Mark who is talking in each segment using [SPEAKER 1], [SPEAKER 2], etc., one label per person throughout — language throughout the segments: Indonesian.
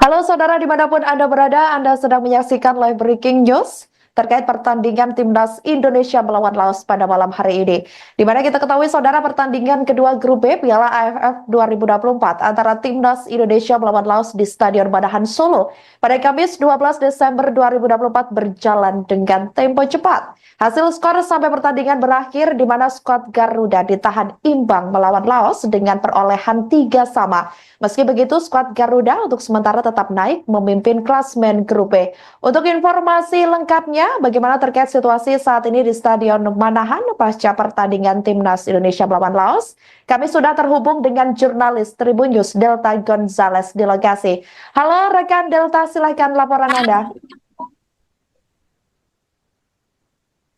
[SPEAKER 1] Halo saudara dimanapun Anda berada, Anda sedang menyaksikan live breaking news terkait pertandingan Timnas Indonesia melawan Laos pada malam hari ini. Di mana kita ketahui saudara pertandingan kedua grup B Piala AFF 2024 antara Timnas Indonesia melawan Laos di Stadion Manahan Solo pada Kamis 12 Desember 2024 berjalan dengan tempo cepat. Hasil skor sampai pertandingan berakhir di mana skuad Garuda ditahan imbang melawan Laos dengan perolehan 3 sama. Meski begitu, skuad Garuda untuk sementara tetap naik memimpin klasmen grup B. Untuk informasi lengkapnya, bagaimana terkait situasi saat ini di Stadion Manahan pasca pertandingan Timnas Indonesia melawan Laos, kami sudah terhubung dengan jurnalis Tribun News Delta Gonzales di lokasi. Halo rekan Delta, silahkan laporan Anda.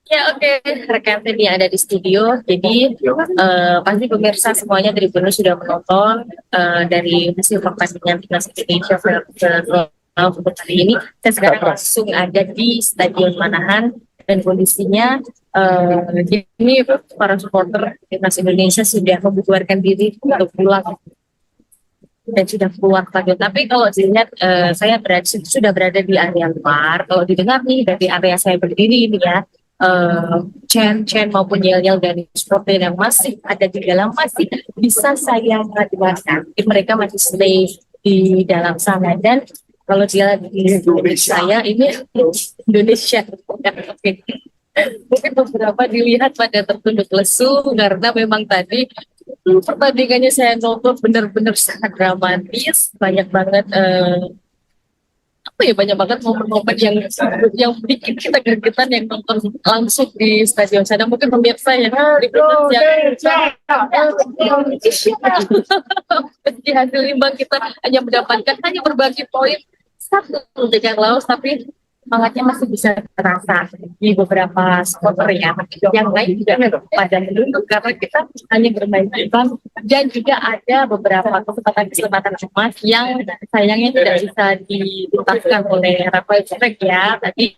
[SPEAKER 2] Ya oke, rekan Feby yang ada di studio. Jadi pasti pemirsa semuanya dari Tribun sudah menonton dari hasil pertandingan Timnas Indonesia untuk hari ini. Saya sekarang langsung ada di Stadion Manahan dan kondisinya ini para supporter Timnas Indonesia sudah membubarkan diri untuk pulang dan sudah keluar stadion. Tapi kalau dilihat saya sudah berada di area luar. Kalau didengar nih dari area saya berdiri ini ya, chant maupun yel-yel dari supporter yang masih ada di dalam masih bisa saya dengarkan. Mereka masih stay di dalam sana dan kalau dia di saya ini Indonesia mungkin beberapa dilihat pada tertunduk lesu karena memang tadi pertandingannya saya nonton benar-benar sangat dramatis, banyak banget banyak banget momen-momen yang bikin kita gregetan yang nonton langsung di stadion sana. Mungkin pemirsa yang meski hasil imbang kita hanya mendapatkan berbagi poin satu dengan Laos, tapi semangatnya masih bisa terasa di beberapa supporter ya. Yang lain juga pada menunduk karena kita hanya bermain imbang dan juga ada beberapa kesempatan emas yang sayangnya tidak bisa dituntaskan oleh Rafael Strijk ya. Tadi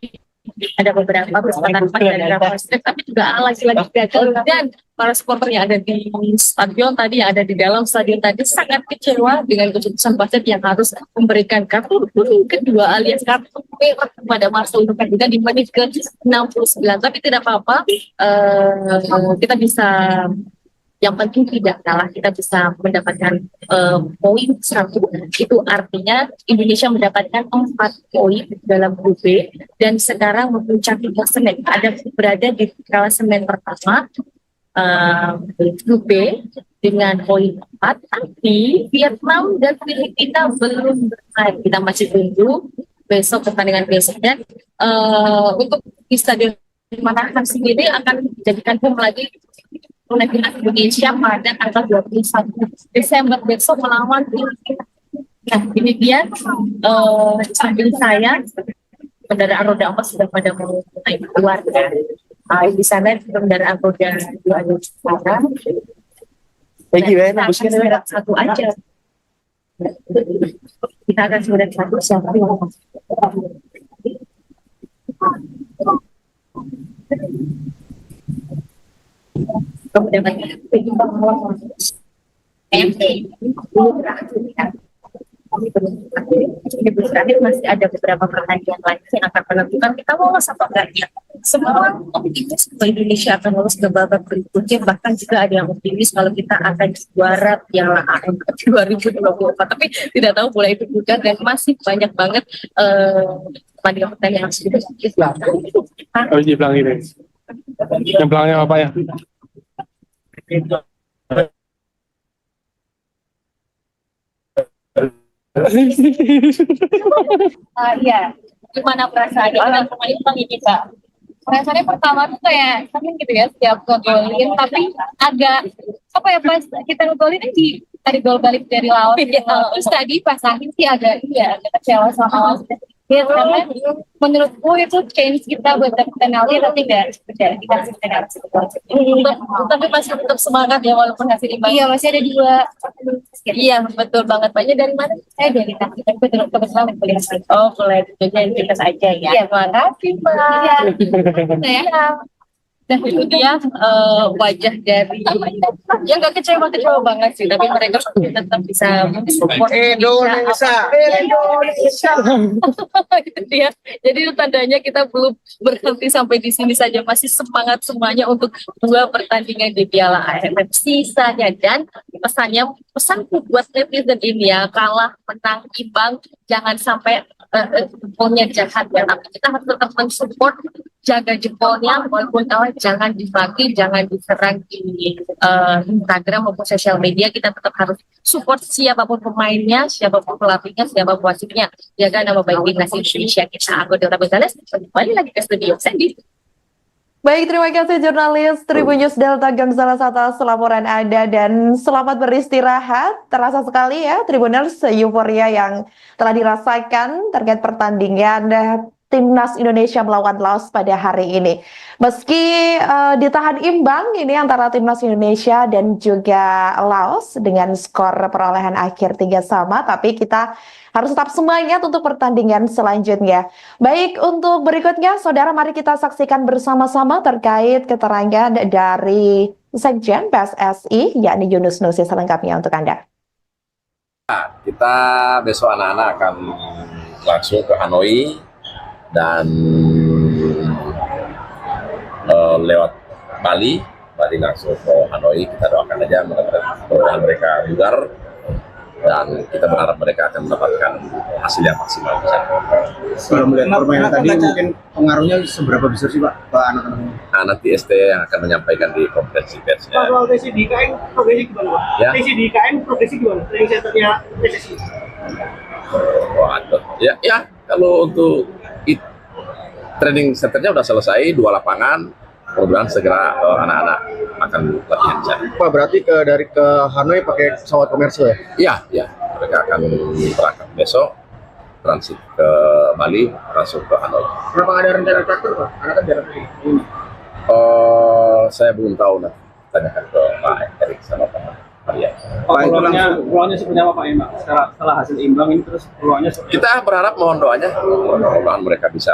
[SPEAKER 2] ada beberapa kesempatan emas dari Rafael Strijk, tapi juga lagi-lagi gagal dan para supporter yang ada di stadion tadi, yang ada di dalam stadion tadi sangat kecewa dengan keputusan wasit yang harus memberikan kartu kuning kedua alias kartu merah kepada Marcel Lukandida di menit ke-69. Tapi tidak apa-apa, kita bisa, yang penting tidak kalah, kita bisa mendapatkan poin 1. Itu artinya Indonesia mendapatkan 4 poin dalam grup B dan sekarang memuncaki klasemen, ada berada di klasemen pertama grup B dengan poin 4, tapi Vietnam dan Filipina belum bermain. Kita masih tunggu besok pertandingan besoknya. Untuk di Stadion Manahan sendiri akan dijadikan home lagi oleh Timnas Indonesia pada tanggal 21 Desember besok melawan Filipina. Nah ini dia sambil saya kendaraan roda 4 sudah pada mulai keluar ya. Di sana kendaraan roda 2 ada sekarang. Kita satu aja. Kita akan sudah satu siapa yang kemudian ini berakhir, masih ada beberapa pertandingan lain yang akan menentukan kita lolos atau enggaknya. Semua optimis bahwa Indonesia akan lolos ke babak berikutnya, bahkan juga ada yang optimis kalau kita akan juara Piala AFF 2024. Tapi tidak tahu bola itu bukan dan masih banyak banget pertandingan yang harus kita.
[SPEAKER 3] Oh, di belakang ini. Yang belakangnya apa ya?
[SPEAKER 2] Iya, gimana perasaannya dengan pemain Bang ini Kak? Perasaannya pertama tuh kayak seneng gitu ya setiap ngegolin, tapi agak apa ya pas kita ngegolin di tadi gol balik dari Laos. Terus tadi pas akhir sih agak kecewa sama Laos. Karena menurutku itu change kita buat dapet penalti tapi nggak berjalan, kita masih penalti. Tapi masih tetap semangat ya walaupun hasil imbang. Iya masih ada 2. Iya betul banget. Banyak dari mana? Saya dari Tangerang. Tapi kebetulan kuliah. Oh kuliah jadi kita saja ya. Iya terima kasih Pak. Iya. Nah itu dia wajah dari ya nggak kecewa banget sih, tapi mereka tetap bisa mensupport Indonesia. Itu dia. Jadi itu tandanya kita belum berhenti sampai di sini saja, masih semangat semuanya untuk dua pertandingan di Piala AFF sisanya. Dan pesanku buat netizen ini ya, kalah menang imbang jangan sampai jempolnya jahat ya, tapi kita harus tetap mensupport, jaga jempolnya walaupun kalah, jangan divaki, jangan diserang di Instagram maupun sosial media. Kita tetap harus support siapapun pemainnya, siapapun pelatihnya, siapapun wasitnya, jaga nama baik timnas Indonesia kita. Aku Dora Gonzales, kembali lagi ke studio Sandy.
[SPEAKER 1] Baik, terima kasih jurnalis Tribun News Delta Gonzales atas laporan Anda dan selamat beristirahat. Terasa sekali ya Tribuners euforia yang telah dirasakan terkait pertandingan Timnas Indonesia melawan Laos pada hari ini. Meski ditahan imbang ini antara Timnas Indonesia dan juga Laos dengan skor perolehan akhir 3-3, tapi kita harus tetap semangat untuk pertandingan selanjutnya. Baik, untuk berikutnya, saudara, mari kita saksikan bersama-sama terkait keterangan dari Sekjen PSSI, yakni Yunus Nusi, selengkapnya untuk Anda.
[SPEAKER 4] Kita besok anak-anak akan langsung ke Hanoi dan lewat Bali langsung ke Hanoi. Kita doakan aja mudah-mudahan mereka bugar dan kita berharap mereka akan mendapatkan hasil yang maksimal.
[SPEAKER 5] Kalau melihat permainan tadi, mungkin pengaruhnya seberapa besar sih Pak ke anak-anak?
[SPEAKER 4] Nah, nanti ST yang akan menyampaikan di konferensi persnya.
[SPEAKER 6] Kalau TC di IKN progresi gimana Pak?
[SPEAKER 4] Ya.
[SPEAKER 6] TC di IKN progresi gimana? Training centernya PSSI.
[SPEAKER 4] Waduh, ya kalau untuk training centernya udah selesai, 2 lapangan. Mudah-mudahan segera anak-anak akan latihan di sana.
[SPEAKER 5] Pak, berarti dari ke Hanoi pakai pesawat komersial ya?
[SPEAKER 4] Iya, mereka akan berangkat besok, transit ke Bali, langsung ke Hanoi.
[SPEAKER 5] Kenapa nggak ada rencana traktor Pak? Karena kan jarak ini.
[SPEAKER 4] Saya belum tahu, nanti tanyakan ke Pak Erik sama Pak Maria.
[SPEAKER 6] Peluangnya seperti apa Pak Emak? Setelah hasil imbang ini terus peluangnya seperti
[SPEAKER 4] Kita berharap mohon doanya, mudah-mudahan mereka bisa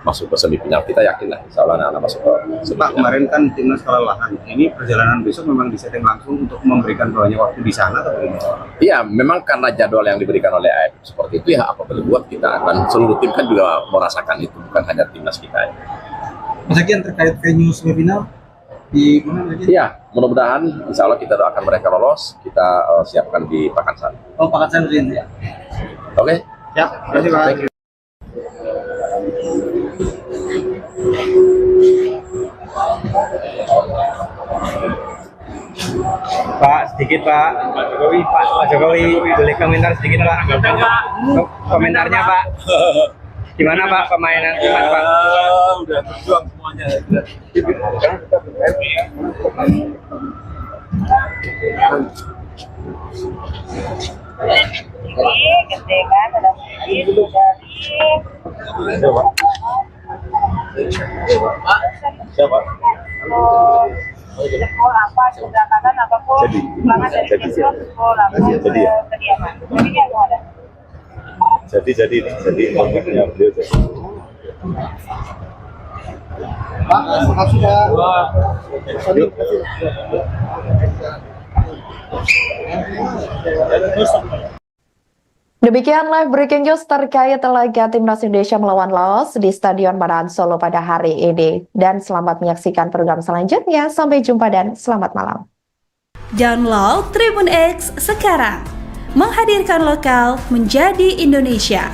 [SPEAKER 4] masuk ke semifinal. Kita yakin lah, insya Allah anak-anak masuk ke
[SPEAKER 5] Pak,
[SPEAKER 4] semifinal.
[SPEAKER 5] kemarin kan timnas kelelahan. Ini perjalanan besok memang disetting langsung untuk memberikan banyak waktu di sana atau bagaimana?
[SPEAKER 4] Iya, memang karena jadwal yang diberikan oleh AFF seperti itu ya, apa boleh buat kita. Dan seluruh tim kan juga merasakan itu, bukan hanya timnas kita.
[SPEAKER 5] Mas Akian, terkait venue semifinal di mana lagi?
[SPEAKER 4] Iya, mudah-mudahan insya Allah kita doakan mereka lolos, kita siapkan di Pakansari.
[SPEAKER 5] Oh, Pakansari ya.
[SPEAKER 4] Oke?
[SPEAKER 5] Siap, terima kasih Pak.
[SPEAKER 7] Pak, sedikit Pak. Pak Jokowi, boleh komentar sedikit Pak. Komentarnya Pak. Gimana Pak permainan timnas Pak?
[SPEAKER 8] Udah berjuang semuanya. Siapa?
[SPEAKER 9] Apa sebelah kanan apapun semangat dari Kristus sekolah kediaman. Ini yang ada.
[SPEAKER 8] Jadi kontaknya beliau jadi.
[SPEAKER 5] Pak, makasih ya.
[SPEAKER 1] Demikian live breaking news terkait laga Timnas Indonesia melawan Laos di Stadion Manahan Solo pada hari ini. Dan selamat menyaksikan program selanjutnya. Sampai jumpa dan selamat malam.
[SPEAKER 10] Download Tribun X sekarang. Menghadirkan lokal menjadi Indonesia.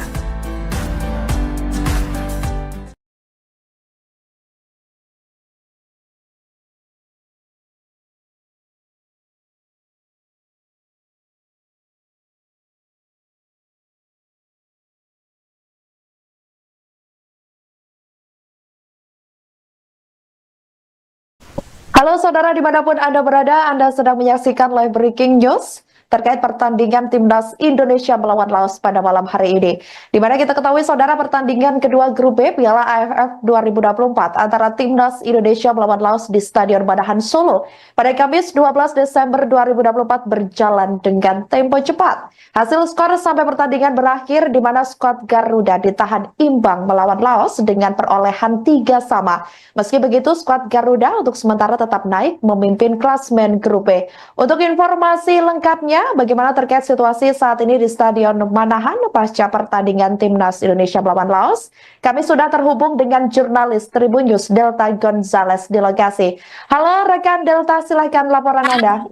[SPEAKER 1] Halo saudara dimanapun Anda berada, Anda sedang menyaksikan live breaking news terkait pertandingan timnas Indonesia melawan Laos pada malam hari ini. Di mana kita ketahui saudara pertandingan kedua grup B Piala AFF 2024 antara timnas Indonesia melawan Laos di Stadion Manahan Solo pada Kamis 12 Desember 2024 berjalan dengan tempo cepat. Hasil skor sampai pertandingan berakhir di mana skuad Garuda ditahan imbang melawan Laos dengan perolehan 3-3. Meski begitu, skuad Garuda untuk sementara tetap naik memimpin klasmen grup B. Untuk informasi lengkapnya, bagaimana terkait situasi saat ini di Stadion Manahan pasca pertandingan timnas Indonesia melawan Laos, kami sudah terhubung dengan jurnalis Tribun News Delta Gonzales di lokasi. Halo rekan Delta, silahkan laporan Anda.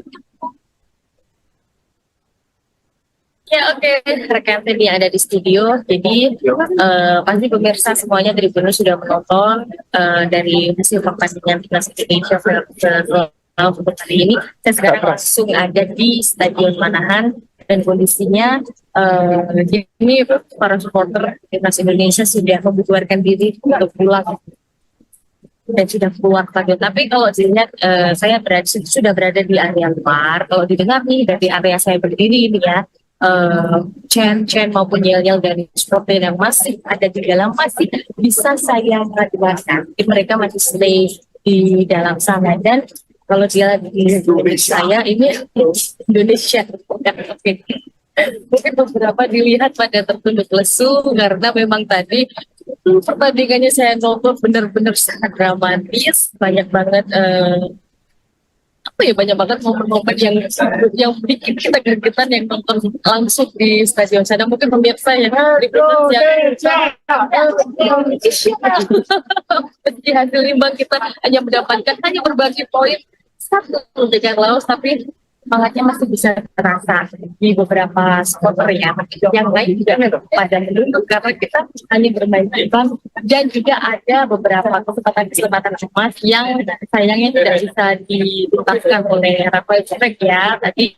[SPEAKER 2] Ya oke, rekan tim yang ada di studio. Jadi pasti pemirsa semuanya Tribun News sudah menonton dari hasil pertandingan timnas Indonesia untuk hari ini. Saya sekarang langsung ada di Stadion Manahan dan kondisinya ini para supporter timnas Indonesia sudah membubarkan diri untuk pulang dan sudah keluar stadion. Tapi kalau dilihat saya sudah berada di area luar. Kalau didengar nih dari area saya berdiri ini ya, chant maupun yel-yel dari supporter yang masih ada di dalam masih bisa saya rasakan. Mereka masih stay di dalam sana dan kalau dia di saya ini Indonesia mungkin beberapa dilihat pada tertunduk lesu karena memang tadi pertandingannya saya nonton benar-benar sangat dramatis, banyak banget banyak banget momen-momen yang bikin kita gregetan yang nonton langsung di stadion sana. Mungkin pemirsa yang meski hasil imbang kita hanya berbagi poin satu dengan Laos, tapi semangatnya masih bisa terasa di beberapa supporter yang lain juga pada menunduk karena kita hanya bermain imbang dan juga ada beberapa kesempatan emas yang sayangnya tidak bisa dituntaskan oleh Rafael Struyck ya. Tadi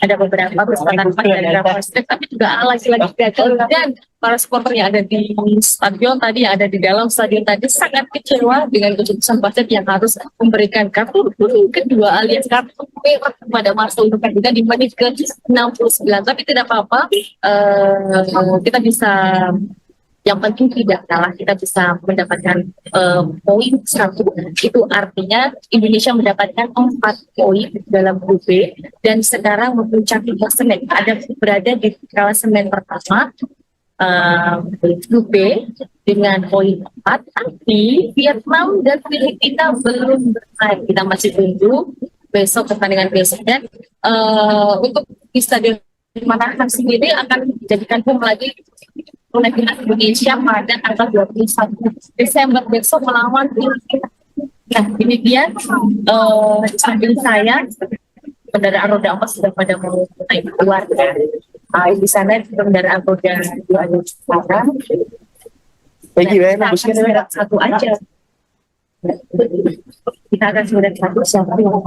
[SPEAKER 2] ada beberapa kesempatan emas dari Rafael Struyck tapi juga lagi-lagi gagal dan para supporter yang ada di stadion tadi, yang ada di dalam stadion tadi sangat kecewa dengan keputusan wasit yang harus memberikan kartu kuning kedua alias kartu merah kepada Marcel Lukandina di menit ke-69. Tapi tidak apa-apa, kita bisa, yang penting tidak kalah, kita bisa mendapatkan poin 1. Itu artinya Indonesia mendapatkan 4 poin dalam grup B dan sekarang memuncaki klasemen, berada di klasemen pertama grup B dengan poin 4, tapi Vietnam dan Filipina belum bermain. Kita masih tunggu besok pertandingan besoknya. Untuk di Stadion Manahan sendiri akan dijadikan home lagi oleh timnas Indonesia pada tanggal 21 Desember besok melawan Filipina. Nah ini dia di samping saya kendaraan roda 4 sudah pada mulai keluar ya. Di sana kendaraan roda 2 ada sekarang. Kita akan satu aja. Kita akan sudah satu siapa yang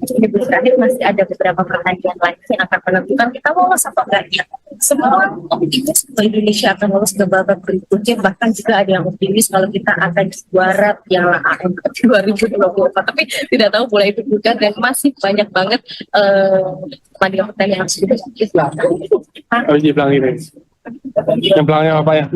[SPEAKER 2] ini berakhir, masih ada beberapa pertandingan lain yang akan menentukan kita lolos atau enggaknya. Semua optimis bahwa Indonesia akan lolos ke babak berikutnya, bahkan juga ada yang optimis kalau kita akan juara Piala AFF 2024. Tapi tidak tahu bola itu bukan dan masih banyak banget pertandingan yang harus kita
[SPEAKER 3] Oh, di belakang ini. Yang belakangnya apa ya?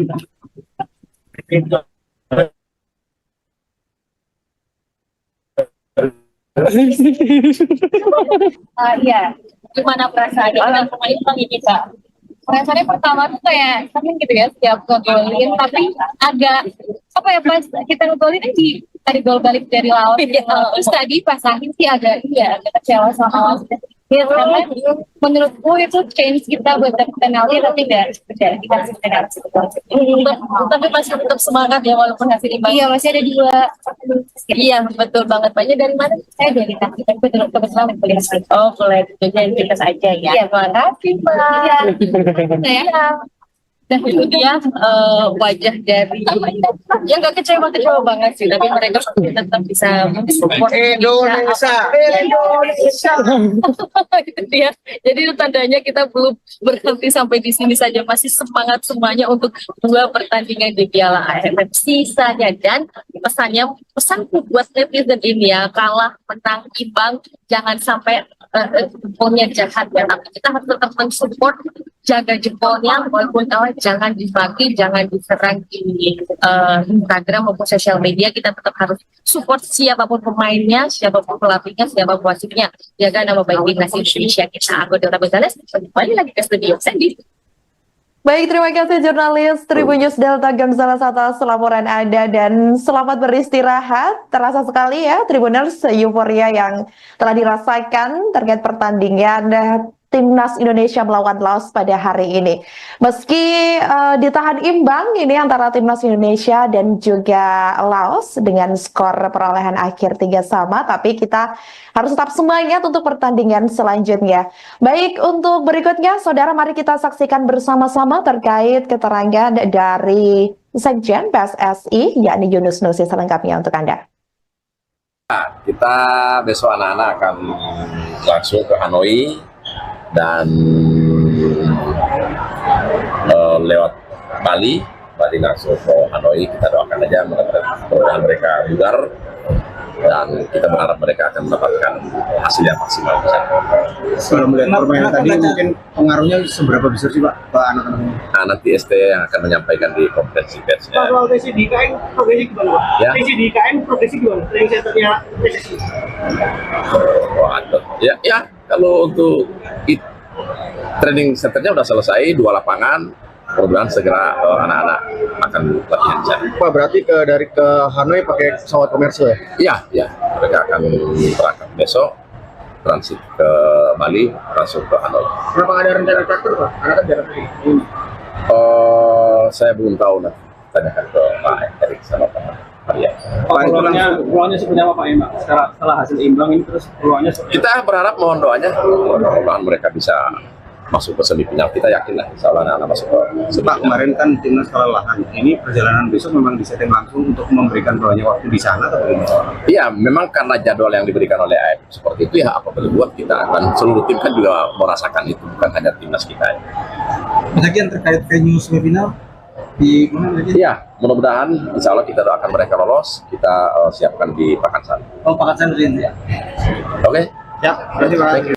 [SPEAKER 2] Iya, gimana perasaannya dengan pemain Bang ini Kak? Perasaannya pertama tuh kayak seneng gitu ya setiap ngegolin, tapi agak apa ya pas kita ngegolin di tadi gol balik dari Laos. Terus tadi pas akhir sih agak kecewa sama Laos. Ya, karena menurutku itu change kita buat dapet penalti tapi nggak percaya kita masih penalti. Tapi masih tetap semangat ya walaupun hasil imbang. Iya masih ada 2. Iya betul banget. Banyak dari mana? Saya dari Tasik. Tapi kebetulan kuliah saja. Oh kuliah jadi kita saja ya. Iya terima kasih Pak. Iya. Nah itu dia wajah dari yang nggak kecewa banget sih, tapi mereka tetap bisa mensupport Indonesia. Itu dia. Jadi itu tandanya kita belum berhenti sampai di sini saja, masih semangat semuanya untuk 2 pertandingan di Piala AFF sisanya. Dan pesanku buat netizen ini ya, kalah, menang, imbang, jangan sampai jempolnya jahat ya, tapi kita harus tetap mensupport, jaga jempolnya, walaupun kalah jangan dibagi, jangan diserang di Instagram maupun sosial media. Kita tetap harus support siapapun pemainnya, siapapun pelatihnya, siapapun wasitnya, jaga nama baik timnas Indonesia kita. Aku Delta Gonzales, kembali lagi ke studio Sandy.
[SPEAKER 1] Baik, terima kasih jurnalis Tribun News Delta Gonzales atas laporan Anda dan selamat beristirahat. Terasa sekali ya Tribuners euforia yang telah dirasakan terkait pertandingan Timnas Indonesia melawan Laos pada hari ini. Meski ditahan imbang ini antara Timnas Indonesia dan juga Laos dengan skor perolehan akhir 3-3, tapi kita harus tetap semangat untuk pertandingan selanjutnya. Baik, untuk berikutnya, saudara, mari kita saksikan bersama-sama terkait keterangan dari Sekjen PSSI, yakni Yunus Nusi, selengkapnya untuk Anda.
[SPEAKER 4] Kita besok anak-anak akan langsung ke Hanoi dan lewat Bali langsung ke Hanoi. Kita doakan aja mudah-mudahan mereka bugar dan kita berharap mereka akan mendapatkan hasil yang maksimal.
[SPEAKER 5] Kalau melihat permainan tadi, mungkin pengaruhnya seberapa besar sih Pak ke anak-anak?
[SPEAKER 4] Nah, nanti ST yang akan menyampaikan di konferensi pers.
[SPEAKER 6] Kalau TC di IKN progresi gimana Pak?
[SPEAKER 4] Ya.
[SPEAKER 6] TC di IKN progresi gimana? Training centernya PSSI.
[SPEAKER 4] Waduh, ya kalau untuk training centernya udah selesai, 2 lapangan. Mudah-mudahan segera anak-anak akan latihan di sana.
[SPEAKER 5] Pak, berarti dari ke Hanoi pakai pesawat komersial ya?
[SPEAKER 4] Iya, mereka akan berangkat besok, transit ke Bali, langsung ke Hanoi.
[SPEAKER 5] Kenapa ada rencana charter Pak? Karena kan jarak ini.
[SPEAKER 4] Saya belum tahu, nanti tanyakan ke Pak Erik sama Pak Maria.
[SPEAKER 6] Peluangnya seperti apa Pak Emak? Setelah hasil imbang ini terus peluangnya
[SPEAKER 4] Kita berharap, mohon doanya, mudah-mudahan mereka bisa masuk ke semifinal. Kita yakin lah, insya Allah anak-anak masuk ke semifinal.
[SPEAKER 5] Pak, kemarin kan timnas kelelahan. Ini perjalanan besok memang disetting langsung untuk memberikan banyak waktu di sana atau bagaimana?
[SPEAKER 4] Iya, memang karena jadwal yang diberikan oleh AFF seperti itu ya, apa boleh buat kita. Dan seluruh tim kan juga merasakan itu, bukan hanya timnas kita.
[SPEAKER 5] Lagi yang terkait venue semifinal di mana lagi?
[SPEAKER 4] Iya, mudah-mudahan insya Allah kita doakan mereka lolos. Kita siapkan di Pakansari.
[SPEAKER 5] Oh, Pakansari ya.
[SPEAKER 4] Oke?
[SPEAKER 5] Ya, terima kasih Pak.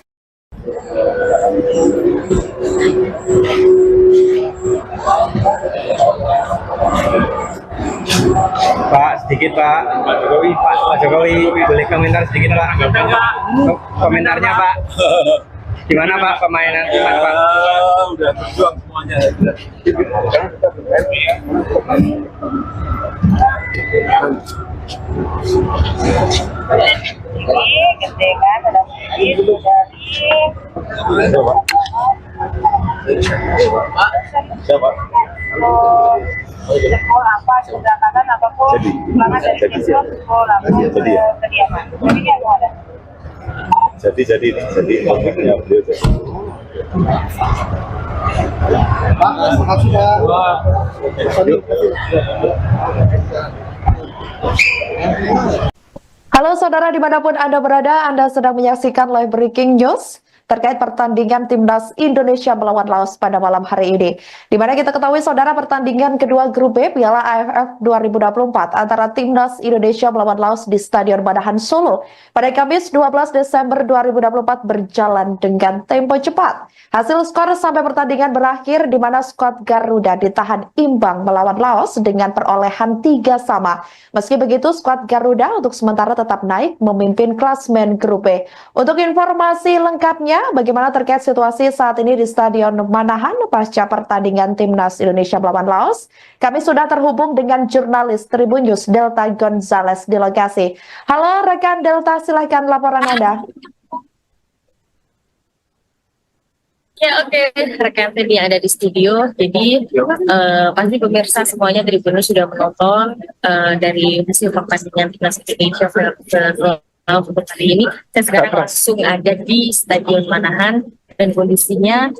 [SPEAKER 7] Pak, sedikit Pak. Pak Jokowi, boleh komentar sedikit Pak? Komentarnya Pak. Gimana Pak permainan timnas Pak?
[SPEAKER 8] Udah berjuang semuanya.
[SPEAKER 9] Ini gede kan, ada sedikit dari
[SPEAKER 8] Siapa?
[SPEAKER 9] jempol apa, sebelah kanan apapun, semangat dari jempol, jempol langsung ke kediaman. Jadi yang ada.
[SPEAKER 8] Jadi maksudnya beliau jadi.
[SPEAKER 5] Pak, makasih ya.
[SPEAKER 1] Halo saudara, dimanapun Anda berada, Anda sedang menyaksikan live breaking news terkait pertandingan Timnas Indonesia melawan Laos pada malam hari ini. Di mana kita ketahui saudara, pertandingan kedua grup B Piala AFF 2024 antara Timnas Indonesia melawan Laos di Stadion Manahan Solo pada Kamis 12 Desember 2024 berjalan dengan tempo cepat. Hasil skor sampai pertandingan berakhir di mana skuad Garuda ditahan imbang melawan Laos dengan perolehan 3-3. Meski begitu, skuad Garuda untuk sementara tetap naik memimpin klasmen grup B. Untuk informasi lengkapnya, bagaimana terkait situasi saat ini di Stadion Manahan pasca pertandingan Timnas Indonesia melawan Laos? Kami sudah terhubung dengan jurnalis Tribun News Delta Gonzales di lokasi. Halo rekan Delta, silakan laporan Anda.
[SPEAKER 2] Ya oke, rekan tim yang ada di studio. Jadi pasti pemirsa semuanya Tribun News sudah menonton dari hasil pertandingan Timnas Indonesia untuk hari ini. Saya sekarang langsung ada di Stadion Manahan dan kondisinya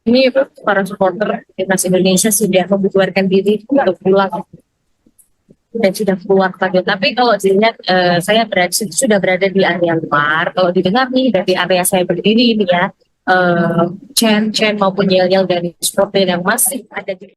[SPEAKER 2] ini para supporter timnas Indonesia sudah membubarkan diri untuk pulang dan sudah keluar stadion. Tapi kalau dilihat saya sudah berada di area luar. Kalau didengar nih dari area saya berdiri ini ya, chant maupun yel-yel dari supporter yang masih ada di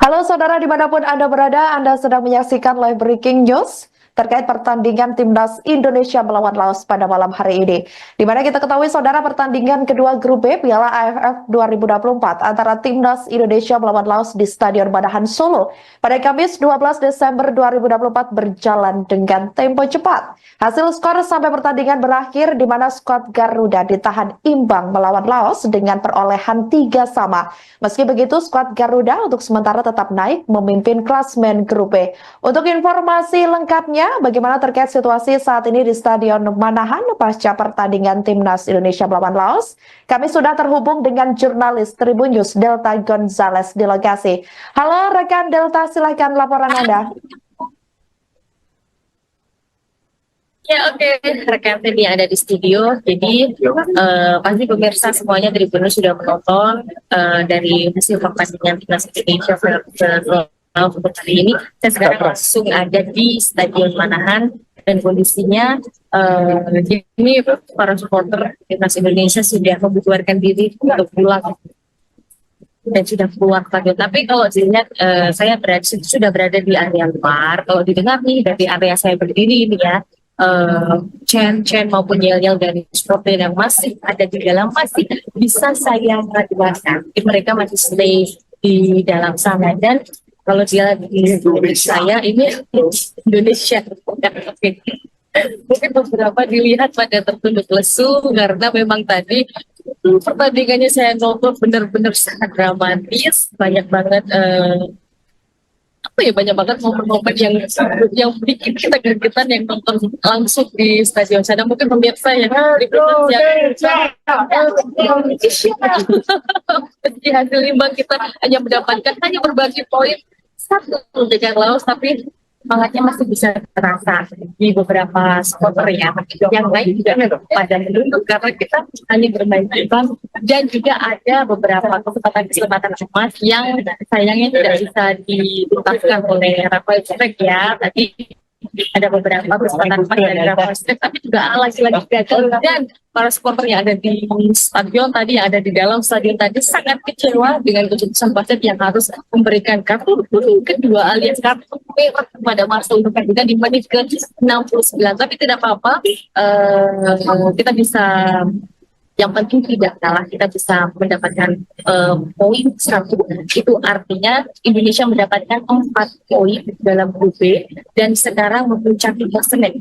[SPEAKER 1] Halo saudara dimanapun Anda berada, Anda sedang menyaksikan live breaking news terkait pertandingan Timnas Indonesia melawan Laos pada malam hari ini. Di mana kita ketahui saudara pertandingan kedua grup B Piala AFF 2024 antara Timnas Indonesia melawan Laos di Stadion Manahan Solo pada Kamis 12 Desember 2024 berjalan dengan tempo cepat. Hasil skor sampai pertandingan berakhir di mana skuad Garuda ditahan imbang melawan Laos dengan perolehan 3-3. Meski begitu, skuad Garuda untuk sementara tetap naik memimpin klasmen grup B. Untuk informasi lengkapnya, bagaimana terkait situasi saat ini di Stadion Manahan pasca pertandingan Timnas Indonesia melawan Laos, kami sudah terhubung dengan jurnalis Tribun News Delta Gonzales di lokasi. Halo rekan Delta, silahkan laporan Anda.
[SPEAKER 2] Ya oke, rekan tim yang ada di studio. Jadi pasti pemirsa semuanya Tribun News sudah menonton dari hasil pertandingan Timnas Indonesia untuk hari ini. Saya sekarang langsung ada di Stadion Manahan dan kondisinya ini para supporter Timnas Indonesia sudah membubarkan diri untuk pulang dan sudah keluar stadion. Tapi kalau dilihat saya sudah berada di area luar. Kalau didengar nih dari area saya berdiri ini ya, chant maupun yel-yel dari supporter yang masih ada di dalam masih bisa saya jelaskan. Mereka masih stay di dalam sana dan kalau dia di saya ini Indonesia mungkin beberapa dilihat pada tertunduk lesu karena memang tadi pertandingannya saya nonton benar-benar sangat dramatis, banyak banget banyak banget momen-momen yang bikin kita gergetan yang nonton langsung di stadion sana. Mungkin pemirsa yang di hasil imbang kita hanya mendapatkan berbagi poin satu dengan Laos, tapi semangatnya masih bisa terasa di beberapa supporter ya. Yang lain juga pada menunduk karena kita hanya bermain imbang dan juga ada beberapa kesempatan emas yang sayangnya tidak bisa dituntaskan oleh Rafael Struyck ya. Tadi ada beberapa kesempatan emas dari Rafael Struyck tapi juga lagi-lagi gagal dan para supporter yang ada di stadion tadi, yang ada di dalam stadion tadi sangat kecewa dengan keputusan wasit yang harus memberikan kartu kuning kedua alias kartu merah kepada Marcel Lukandika di menit ke-69. Tapi tidak apa-apa, kita bisa, yang penting tidak kalah, kita bisa mendapatkan poin 1. Itu artinya Indonesia mendapatkan 4 poin dalam grup B dan sekarang memuncaki klasemen,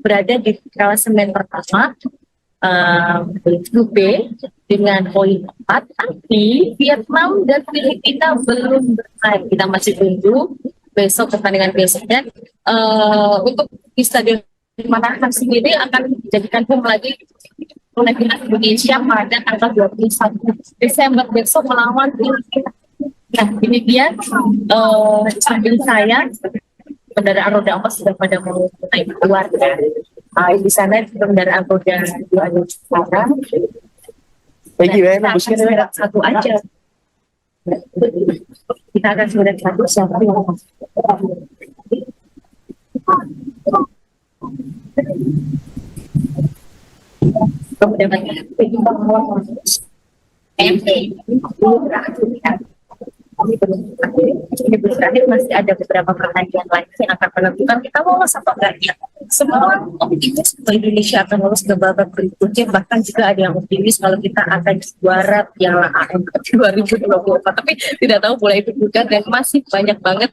[SPEAKER 2] berada di klasemen pertama grup B dengan poin 4, tapi Vietnam dan Filipina belum bermain. Kita masih tunggu besok pertandingan besoknya. Untuk di Stadion Manahan sendiri akan dijadikan home lagi oleh timnas Indonesia pada tanggal 21 Desember besok melawan Filipina. Nah ini dia sambil saya kendaraan roda 4 sudah pada mulai keluar ya. Di sana kendaraan roda 2 ada sekarang. Satu aja. Kita akan sudah satu. Ini berakhir, masih ada beberapa pertandingan lain yang akan menentukan kita lolos atau enggak. Semua optimis bahwa Indonesia akan lolos ke babak berikutnya, bahkan juga ada yang optimis kalau kita akan juara Piala AFF 2024. Tapi tidak tahu bola itu juga dan masih banyak banget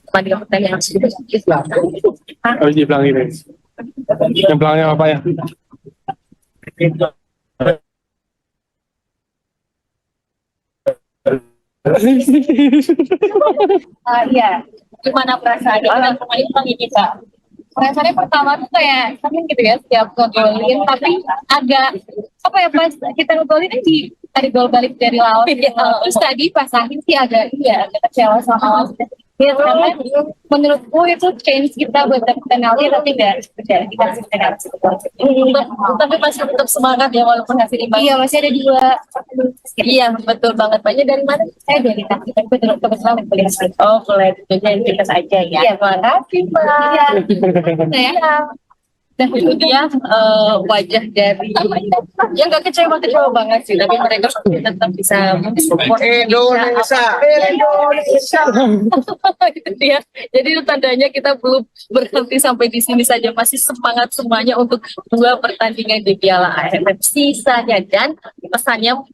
[SPEAKER 2] pertandingan yang sudah kita.
[SPEAKER 3] Oh, di belakang ini. Yang belakangnya apa ya?
[SPEAKER 2] Iya, gimana perasaannya dengan pemain Imbang ini Kak? Perasaannya pertama tuh kayak seneng gitu ya setiap ngegolin, tapi agak apa ya pas kita ngegolin kan di gol balik dari lawan. Terus tadi pas akhir sih agak agak kecewa sama lawan. Ya, karena menurutku itu change kita buat dapet penalti tapi nggak terjadi dikasih penalti. Tapi masih tetap semangat ya walaupun hasil imbang. Iya masih ada dua. Iya betul banget. Banyak dari mana? Saya dari tadi tapi kebetulan kuliah saja. Oh kuliah jadi kita saja ya. Iya makasih Pak. Iya. Dan itu dia wajah dari yang gak kecewa banget sih, tapi mereka tetap bisa mensupport Indonesia. Itu dia. Jadi itu tandanya kita belum berhenti sampai di sini saja, masih semangat semuanya untuk dua pertandingan di Piala AFF sisanya. Dan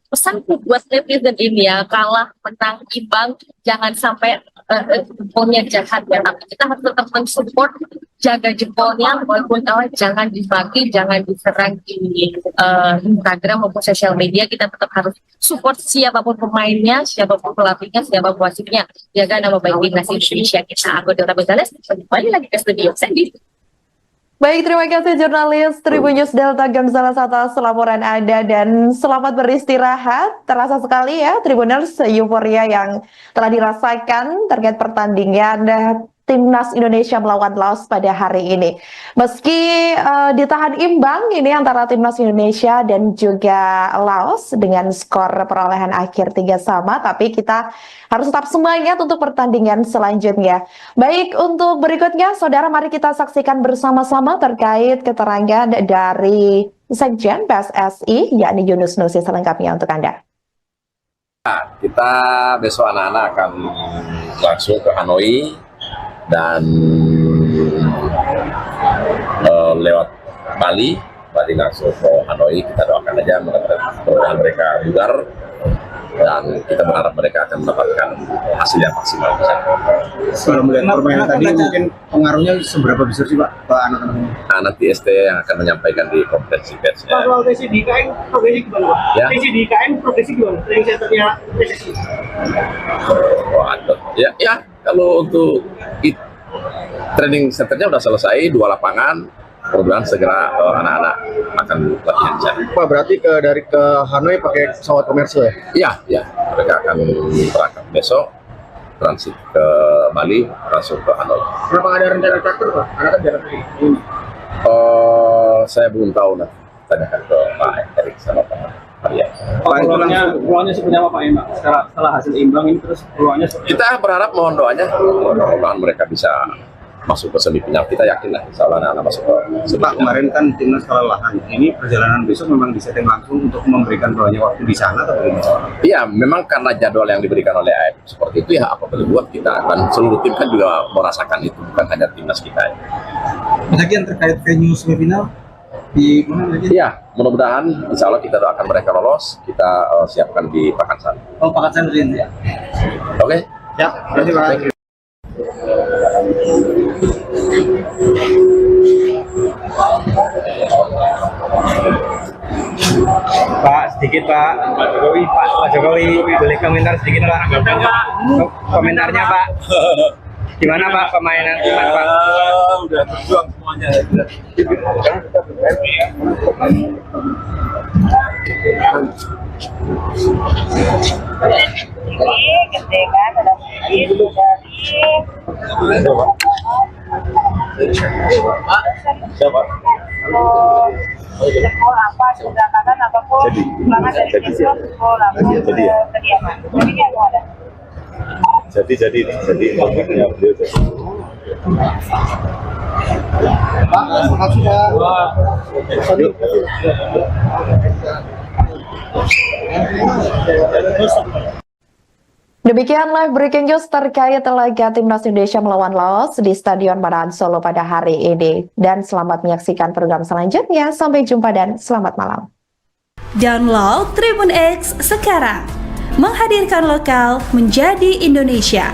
[SPEAKER 2] pesanku buat netizen ini ya, kalah menang imbang jangan sampai jempolnya jahat ya, tapi kita harus tetap mensupport, jaga jempolnya walaupun kalah, jangan dibagi, jangan diserang di Instagram maupun sosial media. Kita tetap harus support siapapun pemainnya, siapapun pelatihnya, siapapun wasitnya, jaga nama baik timnas Indonesia kita. Aku Dora Gonzales, kembali lagi ke studio Sandy.
[SPEAKER 1] Baik, terima kasih jurnalis Tribun News Delta Gonzales atas laporan Anda dan selamat beristirahat. Terasa sekali ya Tribuners euforia yang telah dirasakan terkait pertandingan Timnas Indonesia melawan Laos pada hari ini. Meski ditahan imbang ini antara Timnas Indonesia dan juga Laos dengan skor perolehan akhir 3-3, tapi kita harus tetap semangat untuk pertandingan selanjutnya. Baik, untuk berikutnya, saudara, mari kita saksikan bersama-sama terkait keterangan dari Sekjen PSSI, yakni Yunus Nusi, selengkapnya untuk Anda.
[SPEAKER 4] Kita besok anak-anak akan langsung ke Hanoi dan lewat Bali langsung ke Hanoi. Kita doakan aja mudah-mudahan mereka bugar dan kita berharap mereka akan mendapatkan hasil yang maksimal.
[SPEAKER 5] Kalau melihat permainan tadi mungkin pengaruhnya seberapa besar sih Pak ke anak-anak?
[SPEAKER 4] Nanti ST yang akan menyampaikan di konferensi persnya.
[SPEAKER 6] Kalau TC di IKN progresi gimana Pak?
[SPEAKER 4] Ya.
[SPEAKER 6] TC di IKN progresi gimana? Training centernya PSSI.
[SPEAKER 4] Ya, kalau untuk training centernya udah selesai, 2 lapangan. Mudah-mudahan segera anak-anak akan latihan di sana.
[SPEAKER 5] Pak, berarti dari ke Hanoi pakai pesawat komersil ya?
[SPEAKER 4] Iya, mereka akan berangkat besok, transit ke Bali, langsung ke Hanoi.
[SPEAKER 5] Kenapa nggak ada rencana charter Pak? Karena kan jarak ini.
[SPEAKER 4] Saya belum tahu, nanti tanyakan ke Pak Erik sama Pak Arya.
[SPEAKER 6] Peluangnya seperti apa Pak Emak? Setelah hasil imbang ini terus peluangnya seperti
[SPEAKER 4] Kita berharap, mohon doanya, mudah-mudahan mereka bisa masuk ke semifinal. Kita yakin lah, insya Allah anak-anak masuk ke semifinal.
[SPEAKER 5] Pak, kemarin kan timnas kelelahan. Ini perjalanan besok memang disetting langsung untuk memberikan banyak waktu di sana atau bagaimana?
[SPEAKER 4] Iya, memang karena jadwal yang diberikan oleh AFF seperti itu ya, apa boleh buat kita, dan seluruh tim kan juga merasakan itu, bukan hanya timnas kita.
[SPEAKER 5] Lagi yang terkait venue semifinal di mana lagi?
[SPEAKER 4] Iya, mudah-mudahan insya Allah kita doakan mereka lolos, kita siapkan di Pakansari.
[SPEAKER 5] Oh, Pakansari ya.
[SPEAKER 4] Oke?
[SPEAKER 5] Siap, terima kasih Pak.
[SPEAKER 4] Thank you.
[SPEAKER 7] Pak, sedikit Pak. Pak Jokowi, boleh komentar sedikit Pak. Komentarnya Pak. Gimana Pak permainan timnas Pak?
[SPEAKER 8] Udah berjuang semuanya.
[SPEAKER 9] Ini gede kan, ada sedikit dari
[SPEAKER 8] Siapa?
[SPEAKER 9] jempol apa, sudah kanan apapun, semangat dari jempol, jempol apa, kediaman. Jadi nggak ada.
[SPEAKER 8] Jadi maksudnya beliau jadi.
[SPEAKER 5] Pak, makasih Pak.
[SPEAKER 1] Demikian live breaking news terkait laga Timnas Indonesia melawan Laos di Stadion Manahan Solo pada hari ini. Dan selamat menyaksikan program selanjutnya. Sampai jumpa dan selamat malam.
[SPEAKER 10] Download Tribun X sekarang, menghadirkan lokal menjadi Indonesia.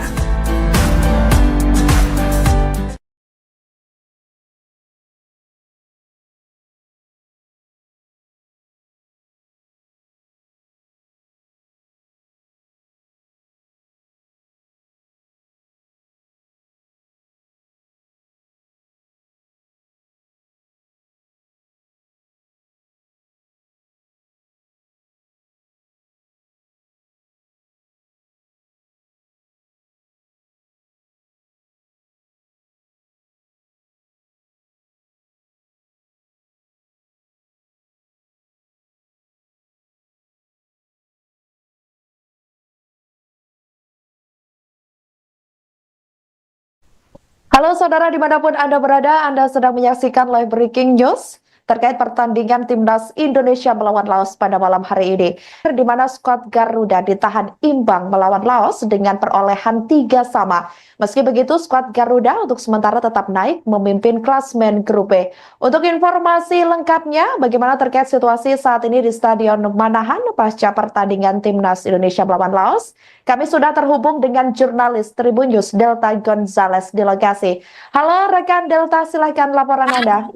[SPEAKER 1] Halo saudara dimanapun Anda berada, Anda sedang menyaksikan live breaking news terkait pertandingan Timnas Indonesia melawan Laos pada malam hari ini. Di mana skuad Garuda ditahan imbang melawan Laos dengan perolehan 3-3. Meski begitu, skuad Garuda untuk sementara tetap naik memimpin klasmen grup B. Untuk informasi lengkapnya, bagaimana terkait situasi saat ini di Stadion Manahan pasca pertandingan Timnas Indonesia melawan Laos, kami sudah terhubung dengan jurnalis Tribun News Delta Gonzales di lokasi. Halo rekan Delta, silakan laporan Anda.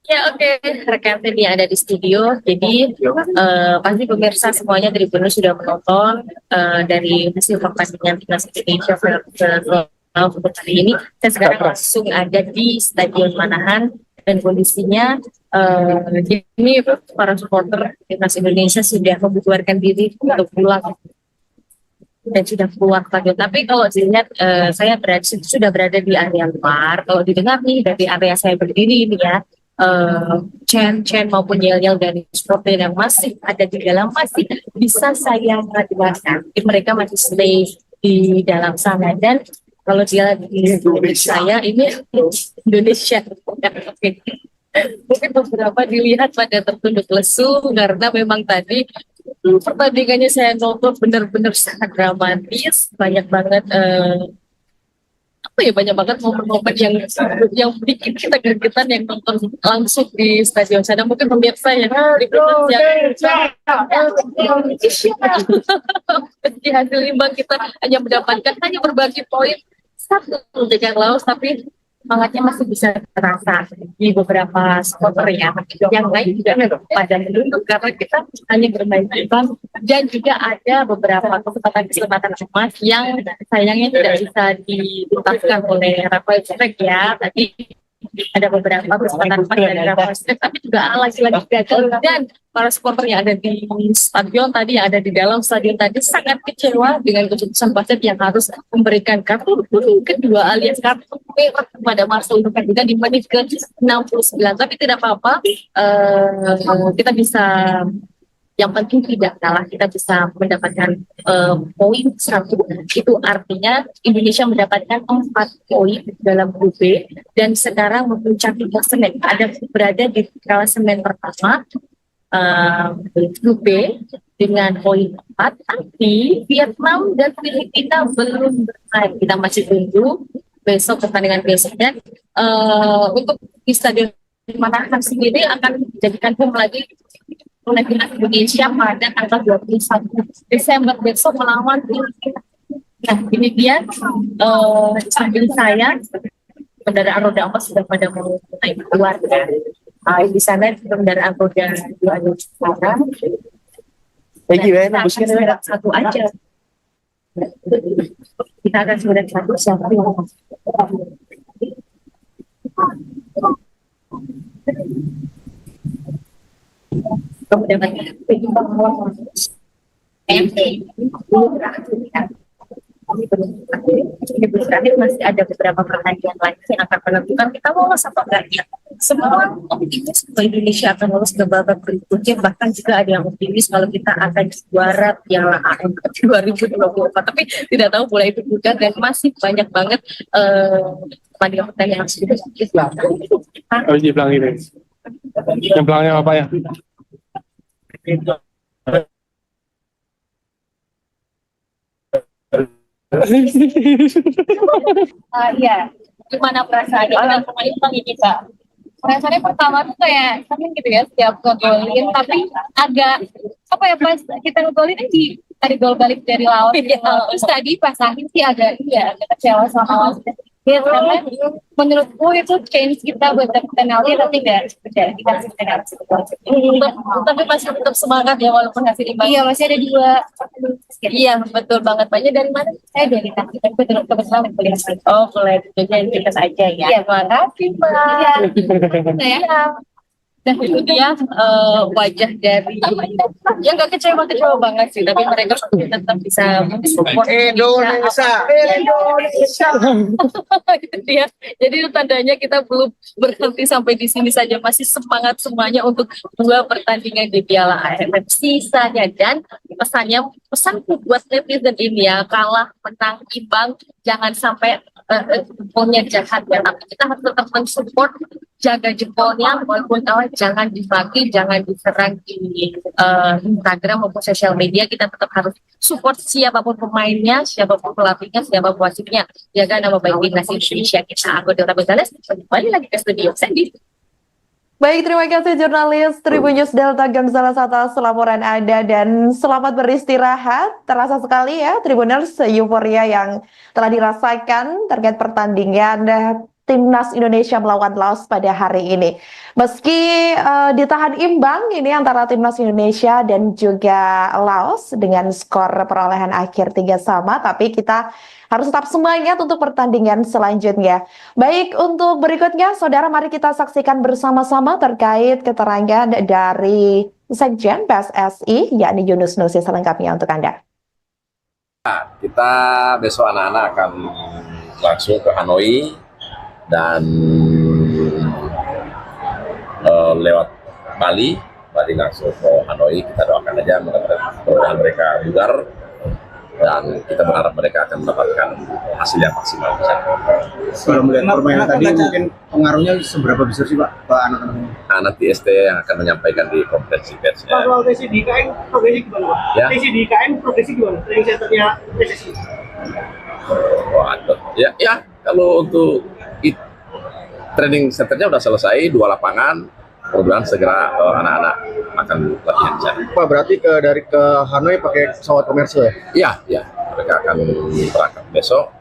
[SPEAKER 2] Ya oke, rekan tim yang ada di studio. Jadi pasti pemirsa semuanya Tribunnews sudah menonton dari hasil pertandingan Timnas Indonesia untuk hari ini. Saya sekarang langsung ada di Stadion Manahan dan kondisinya ini para supporter Timnas Indonesia sudah membubarkan diri untuk pulang dan sudah keluar stadion. Tapi kalau dilihat saya sudah berada di area luar. Kalau didengar nih dari area saya berdiri ini ya. Chant maupun yel-yel dari supporter yang masih ada di dalam masih bisa saya dengarkan. Mereka masih stay di dalam sana dan kalau dia di saya ini Indonesia. Oke. Mungkin beberapa dilihat pada tertunduk lesu karena memang tadi pertandingannya saya nonton benar-benar sangat dramatis, banyak banget banyak banget momen-momen yang bikin kita gregetan yang nonton langsung di stadion sana. Mungkin pemirsa yang meski hasil imbang kita hanya berbagi poin satu dengan Laos, tapi semangatnya masih bisa terasa di beberapa supporter yang lain juga pada menunduk karena kita hanya bermain imbang dan juga ada beberapa kesempatan emas yang sayangnya tidak bisa dituntaskan oleh Rafael Strike ya. Tadi ada beberapa kesempatan emas dari Rafael Strike tapi juga lagi-lagi gagal dan para supporter yang ada di stadion tadi, yang ada di dalam stadion tadi sangat kecewa dengan keputusan wasit yang harus memberikan kartu kuning kedua alias kartu merah kepada Marcel Undukandina di menit ke-69. Tapi tidak apa-apa, kita bisa, yang penting tidak kalah, kita bisa mendapatkan poin 1. Itu artinya Indonesia mendapatkan 4 poin dalam grup B dan sekarang memuncaki klasemen, berada di klasemen pertama grup B dengan poin 4, tapi Vietnam dan Filipina belum bermain. Kita masih tunggu besok pertandingan besoknya. Untuk di Stadion Manahan sendiri akan dijadikan home lagi oleh Timnas Indonesia pada tanggal 21 Desember besok melawan Filipina. Nah ini dia samping saya kendaraan roda 4 sudah pada mulai keluar ya. Di sana kendaraan roda 2 ada sekarang. Kita satu aja. Kita akan sudah satu siapa yang terakhir masih ada beberapa pertandingan lain yang akan menentukan kita lolos atau enggaknya. Semua optimis bahwa Indonesia akan lolos ke babak berikutnya, bahkan juga ada yang optimis kalau kita akan juara Piala AFF 2024. Tapi tidak tahu bola itu bukan dan masih banyak banget pertandingan yang harus kita.
[SPEAKER 3] Oh, di belakang ini. Yang belakangnya apa ya?
[SPEAKER 2] Iya, gimana perasaannya dengan pemain ini Kak? Perasaannya pertama tuh kayak seneng gitu ya setiap ngegolin, tapi agak apa ya pas kita ngegolin di tadi gol balik dari Laos. Terus tadi pas akhir sih agak kecewa sama Laos. Ya, karena menurutku itu change kita buat dapet penalti tapi nggak kita kasih penalti. Tapi masih tetap semangat ya walaupun hasil imbang. Iya masih ada 2. Iya betul banget. Banyak dari mana? Saya dari Tasik. Tapi kebetulan kuliah. Oh kuliah jadi kita saja ya. Iya makasih Pak. Iya. Nah itu dia wajah dari yang nggak kecewa banget sih, tapi mereka tetap bisa mensupport Indonesia. Itu dia. Jadi itu tandanya kita belum berhenti sampai di sini saja, masih semangat semuanya untuk 2 pertandingan di Piala AFF sisanya dan pesanku buat netizen ini ya, kalah, menang, imbang, jangan sampai jempolnya jahat ya, tapi kita harus tetap mensupport, jaga jempolnya, walaupun kalah jangan dimaki, jangan diserang di Instagram maupun sosial media. Kita tetap harus support siapapun pemainnya, siapapun pelatihnya, siapapun wasitnya, jaga nama baik timnas Indonesia kita. Aku Delta Gonzales, kembali lagi ke studio Sandy.
[SPEAKER 1] Baik, terima kasih jurnalis Tribun News Delta Gonzales atas laporan Anda dan selamat beristirahat. Terasa sekali ya Tribuners euforia yang telah dirasakan terkait pertandingan Timnas Indonesia melawan Laos pada hari ini. Meski ditahan imbang ini antara Timnas Indonesia dan juga Laos dengan skor perolehan akhir 3-3, tapi kita harus tetap semangat untuk pertandingan selanjutnya. Baik, untuk berikutnya, saudara, mari kita saksikan bersama-sama terkait keterangan dari Sekjen PSSI, yakni Yunus Nusi, selengkapnya untuk Anda.
[SPEAKER 4] Kita besok anak-anak akan langsung ke Hanoi dan lewat Bali langsung ke Hanoi. Kita doakan aja mudah-mudahan mereka bugar dan kita berharap mereka akan mendapatkan hasil yang maksimal.
[SPEAKER 5] Kalau melihat permainan tadi, mungkin pengaruhnya seberapa besar sih Pak ke anak-anak ini?
[SPEAKER 4] Nanti ST yang akan menyampaikan di konferensi pers.
[SPEAKER 6] Pak, kalau TC di IKN progresi gimana Pak?
[SPEAKER 4] Ya.
[SPEAKER 6] TC di IKN progresi gimana? Training centernya PSSI?
[SPEAKER 4] Waduh, ya kalau untuk training centernya udah selesai, 2 lapangan. Mudah-mudahan segera anak-anak akan latihan di sana.
[SPEAKER 5] Pak, berarti dari ke Hanoi pakai pesawat komersial ya?
[SPEAKER 4] Iya. Mereka akan berangkat besok,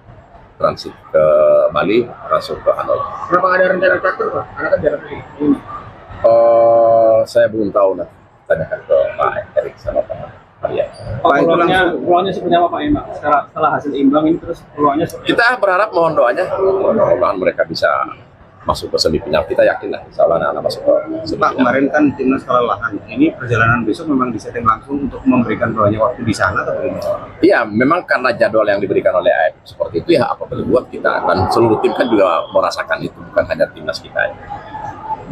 [SPEAKER 4] transit ke Bali, langsung ke Hanoi.
[SPEAKER 5] Kenapa nggak ada rencana charter Pak? Karena kan jarak ini.
[SPEAKER 4] Saya belum tahu, nah. Tanyakan ke Pak Erik sama Pak Maria.
[SPEAKER 6] Peluangnya seperti apa Pak Emak? Setelah hasil imbang ini terus peluangnya seperti
[SPEAKER 4] Kita berharap, mohon doanya, mudah-mudahan mereka bisa masuk ke semifinal. Kita yakin lah, insya Allah anak-anak masuk ke
[SPEAKER 5] Pak,
[SPEAKER 4] semifinal.
[SPEAKER 5] kemarin kan timnas kelelahan. Ini perjalanan besok memang disetting langsung untuk memberikan banyak waktu di sana atau bagaimana?
[SPEAKER 4] Iya, memang karena jadwal yang diberikan oleh AFF seperti itu ya, apa boleh buat kita, dan seluruh tim kan juga merasakan itu, bukan hanya timnas kita.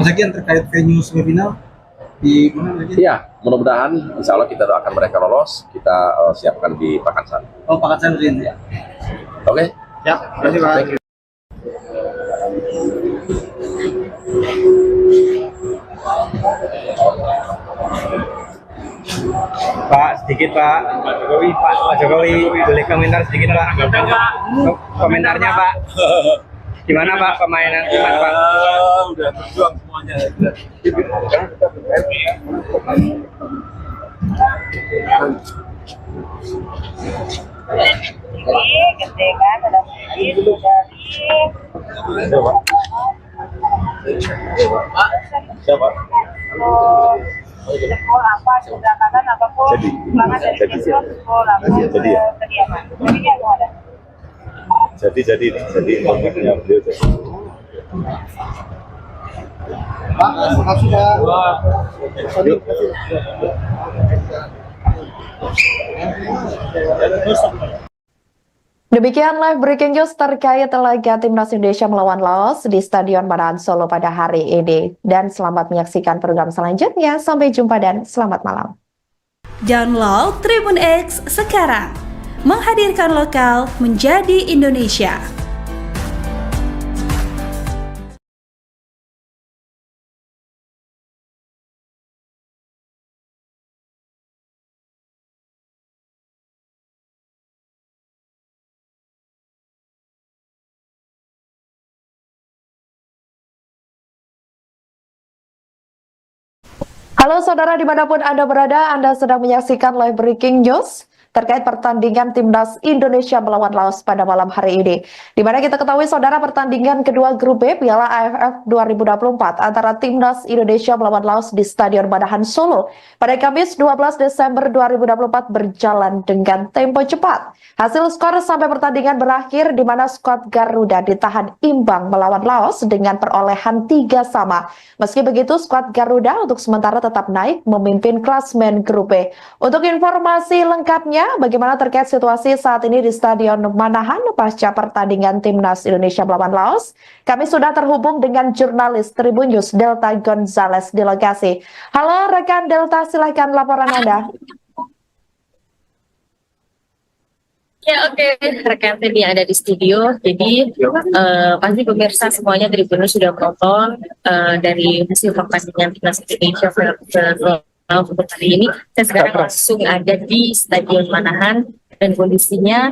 [SPEAKER 5] Mas Akian, terkait venue semifinal di mana lagi?
[SPEAKER 4] Iya, mudah-mudahan insya Allah kita doakan mereka lolos, kita siapkan di Pakansari.
[SPEAKER 5] Oh, Pakansari ya.
[SPEAKER 4] Oke?
[SPEAKER 5] Siap, terima kasih Pak.
[SPEAKER 7] Pak, sedikit Pak. Pak Jokowi, boleh komentar sedikit Pak. Komentarnya Pak. Gimana Pak permainan timnas Pak?
[SPEAKER 8] Udah berjuang semuanya.
[SPEAKER 9] Ini gede kan, ada dari
[SPEAKER 8] Siapa?
[SPEAKER 9] jempol apa, sebelah apapun, semangat dari jempol apa, kediaman. Jadi yang ada.
[SPEAKER 8] Jadi maksudnya beliau jadi.
[SPEAKER 5] Pak, makasih Pak.
[SPEAKER 8] Yuk.
[SPEAKER 1] Demikian live breaking news terkait laga Timnas Indonesia melawan Laos di Stadion Manahan Solo pada hari ini. Dan selamat menyaksikan program selanjutnya. Sampai jumpa dan selamat malam.
[SPEAKER 10] Download Tribun X sekarang. Menghadirkan lokal menjadi Indonesia.
[SPEAKER 1] Halo saudara, dimanapun Anda berada, Anda sedang menyaksikan live breaking news terkait pertandingan Timnas Indonesia melawan Laos pada malam hari ini. Di mana kita ketahui saudara, pertandingan kedua grup B Piala AFF 2024 antara Timnas Indonesia melawan Laos di Stadion Manahan Solo pada Kamis 12 Desember 2024 berjalan dengan tempo cepat. Hasil skor sampai pertandingan berakhir di mana skuad Garuda ditahan imbang melawan Laos dengan perolehan 3-3. Meski begitu, skuad Garuda untuk sementara tetap naik memimpin klasmen grup B. Untuk informasi lengkapnya, bagaimana terkait situasi saat ini di Stadion Manahan pasca pertandingan Timnas Indonesia melawan Laos, kami sudah terhubung dengan jurnalis Tribun News Delta Gonzales di lokasi. Halo rekan Delta, silakan laporan Anda.
[SPEAKER 2] Ya oke, rekan tim yang ada di studio. Jadi pasti pemirsa semuanya Tribuners sudah menonton dari hasil pertandingan timnas Indonesia untuk hari ini. Saya sekarang langsung ada di Stadion Manahan dan kondisinya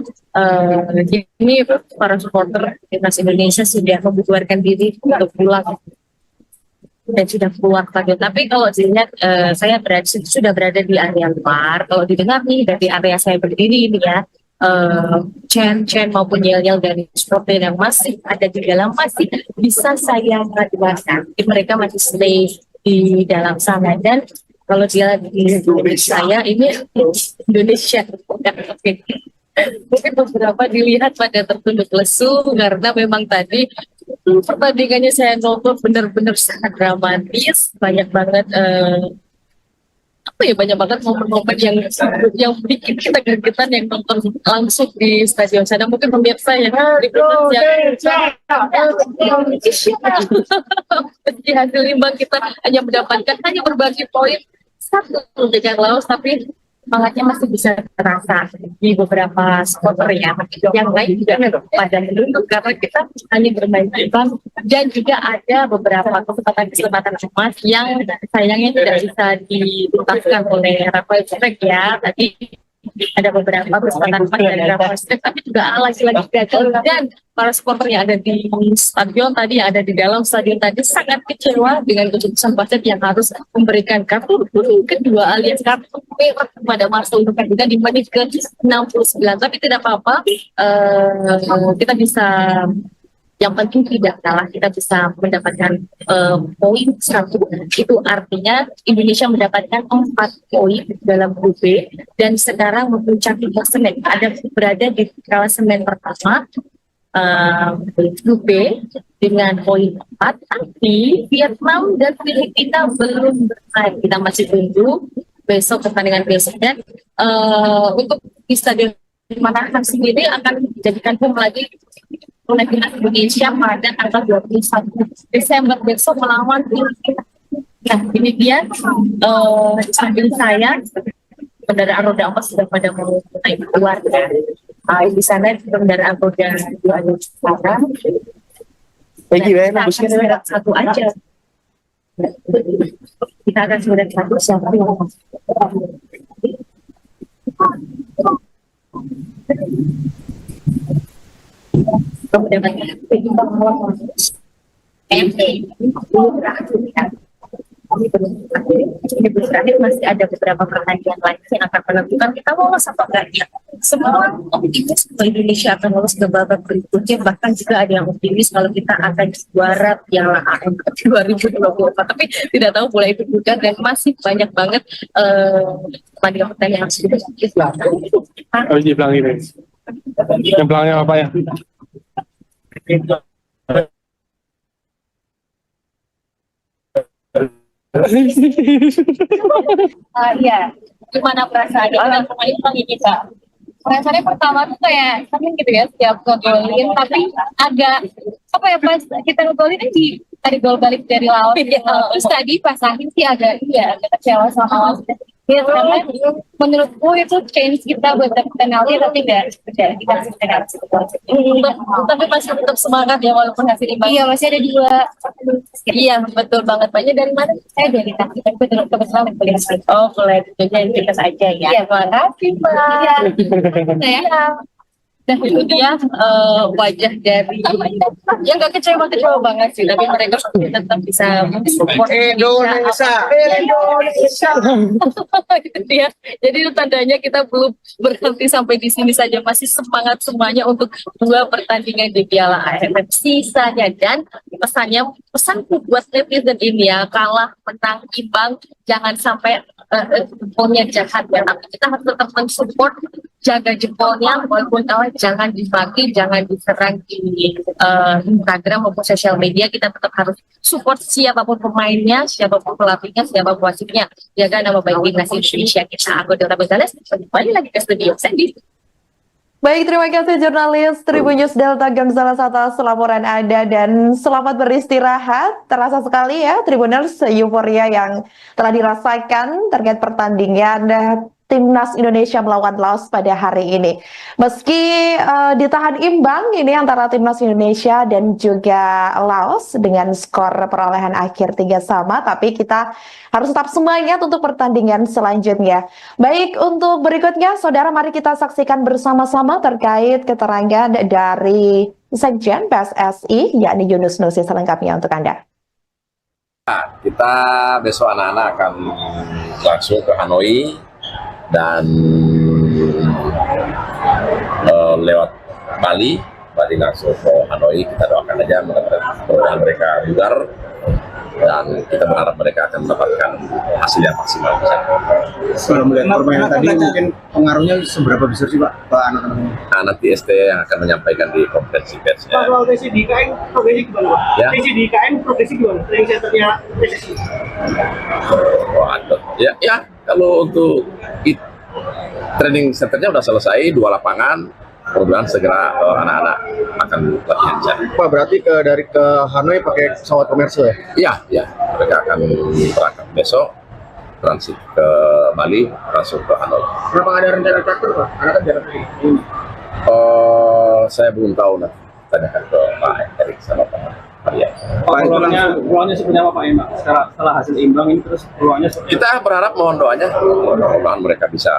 [SPEAKER 2] ini para supporter timnas Indonesia sudah membubarkan diri untuk pulang dan sudah keluar stadion. Tapi kalau dilihat saya sudah berada di area luar. Kalau didengar nih dari area saya berdiri ini ya, chant maupun yel-yel dari supporter yang masih ada di dalam masih bisa saya rasakan. Mereka masih stay di dalam sana dan kalau dia di saya ini Indonesia mungkin beberapa dilihat pada tertunduk lesu karena memang tadi pertandingannya saya nonton benar-benar sangat dramatis, banyak banget banyak banget momen-momen yang bikin kita gergetan yang nonton langsung di stadion sana. Mungkin pemirsa yang meski hasil imbang kita hanya mendapatkan berbagi poin satu dengan Laos, tapi semangatnya masih bisa terasa di beberapa supporter ya. Yang lain juga pada menunduk karena kita hanya bermain imbang dan juga ada beberapa kesempatan emas yang sayangnya tidak bisa dituntaskan oleh Rafael Struyck ya. Tadi ada beberapa kesempatan emas dari Rafael Struyck tapi juga lagi-lagi gagal dan para supporter yang ada di stadion tadi, yang ada di dalam stadion tadi sangat kecewa dengan keputusan wasit yang harus memberikan kartu kedua alias kartu merah kepada Marcel Ferdinand di menit ke-69. Tapi tidak apa-apa, kita bisa, yang penting tidak kalah, kita bisa mendapatkan poin 1. Itu artinya Indonesia mendapatkan 4 poin dalam grup B dan sekarang memuncaki klasemen, berada di klasemen pertama grup B dengan poin 4, tapi Vietnam dan Filipina belum bermain. Kita masih tunggu besok pertandingan besok dan untuk di Stadion Manahan sendiri akan dijadikan home lagi oleh timnas Indonesia pada tanggal 21 Desember besok melawan Filipina. Nah ini dia sambil saya kendaraan roda 4 sudah pada mulai keluar ya. Di sana kendaraan roda 2 ada sekarang. Kita satu aja. Kita akan sudah satu siapa yang ini terakhir masih ada beberapa pertandingan lain yang akan menentukan kita lolos apa enggak. Semua optimis bahwa Indonesia akan lolos ke babak berikutnya, bahkan juga ada yang optimis kalau kita akan juara Piala AFF 2024. Tapi tidak tahu bola itu bukan dan masih banyak banget pertandingan yang sudah kita.
[SPEAKER 3] Oh, di belakang ini. Yang belakangnya apa ya?
[SPEAKER 2] Iya, gimana perasaannya dengan pemain Imbang ini Kak? Perasaannya pertama tuh kayak seneng gitu ya setiap ngegolin, tapi agak apa ya pas kita ngegolin tadi gol balik dari Laos. Terus tadi pas akhir sih agak kecewa sama Laos. Ya, karena menurutku itu change kita buat dapet penalti tapi tidak kita harus penalti. Tapi masih tetap semangat ya walaupun hasil imbang. Iya masih ada 2. Iya betul banget. Banyak dari mana? Saya dari tadi tapi kebetulan kuliah. Oh kuliah jadi kita saja ya. Iya makasih Pak. Iya. Dan itu dia wajah dari yang nggak kecewa banget sih, tapi mereka tetap bisa mensupport Indonesia. Itu dia. Jadi itu tandanya kita belum berhenti sampai di sini saja, masih semangat semuanya untuk 2 pertandingan di Piala AFF sisanya. Dan pesanku buat netizen ini ya, kalah, menang, imbang, jangan sampai jempolnya jahat ya, tapi kita harus tetap mensupport, jaga jempolnya walaupun kalah, jangan dibagi, jangan diserang di Instagram maupun sosial media. Kita tetap harus support siapapun pemainnya, siapapun pelatihnya, siapapun wasitnya, jaga nama baik timnas Indonesia kita. Aku Dora Gonzales, kembali lagi ke studio Sandy.
[SPEAKER 1] Baik, terima kasih jurnalis Tribun News Delta Gonzales atas laporan Anda dan selamat beristirahat. Terasa sekali ya Tribuners euforia yang telah dirasakan terkait pertandingan timnas Indonesia melawan Laos pada hari ini. Meski ditahan imbang ini antara timnas Indonesia dan juga Laos dengan skor perolehan akhir 3-3, tapi kita harus tetap semangat untuk pertandingan selanjutnya. Baik, untuk berikutnya, saudara, mari kita saksikan bersama-sama terkait keterangan dari Sekjen PSSI, yakni Yunus Nusi, selengkapnya untuk Anda.
[SPEAKER 4] Kita besok anak-anak akan langsung ke Hanoi dan lewat Bali langsung ke Hanoi. Kita doakan aja mudah-mudahan mereka bugar dan kita berharap mereka akan mendapatkan hasil yang maksimal.
[SPEAKER 5] Kalau melihat permainan tadi, mungkin pengaruhnya seberapa besar sih Pak ke anak-anak?
[SPEAKER 4] Nanti ST yang akan menyampaikan di konferensi persnya.
[SPEAKER 6] Kalau TC di IKN progresi gimana Pak?
[SPEAKER 4] Ya.
[SPEAKER 6] TC di IKN progresi gimana? Training centernya PSSI.
[SPEAKER 4] Waduh. Ya, kalau untuk training centernya udah selesai, 2 lapangan. Mudah-mudahan segera anak-anak akan latihan di sana.
[SPEAKER 5] Pak, berarti dari ke Hanoi pakai pesawat komersil ya?
[SPEAKER 4] Iya. Mereka akan berangkat besok, transit ke Bali, langsung ke Hanoi.
[SPEAKER 5] Kenapa nggak ada rencana charter Pak? Karena kan jarak ini.
[SPEAKER 4] Saya belum tahu, nanti tanyakan ke Pak Erik sama Pak Maria.
[SPEAKER 6] Peluangnya seperti apa Pak Emak? Setelah hasil imbang ini terus peluangnya seperti
[SPEAKER 4] Kita berharap, mohon doanya, mudah-mudahan mereka bisa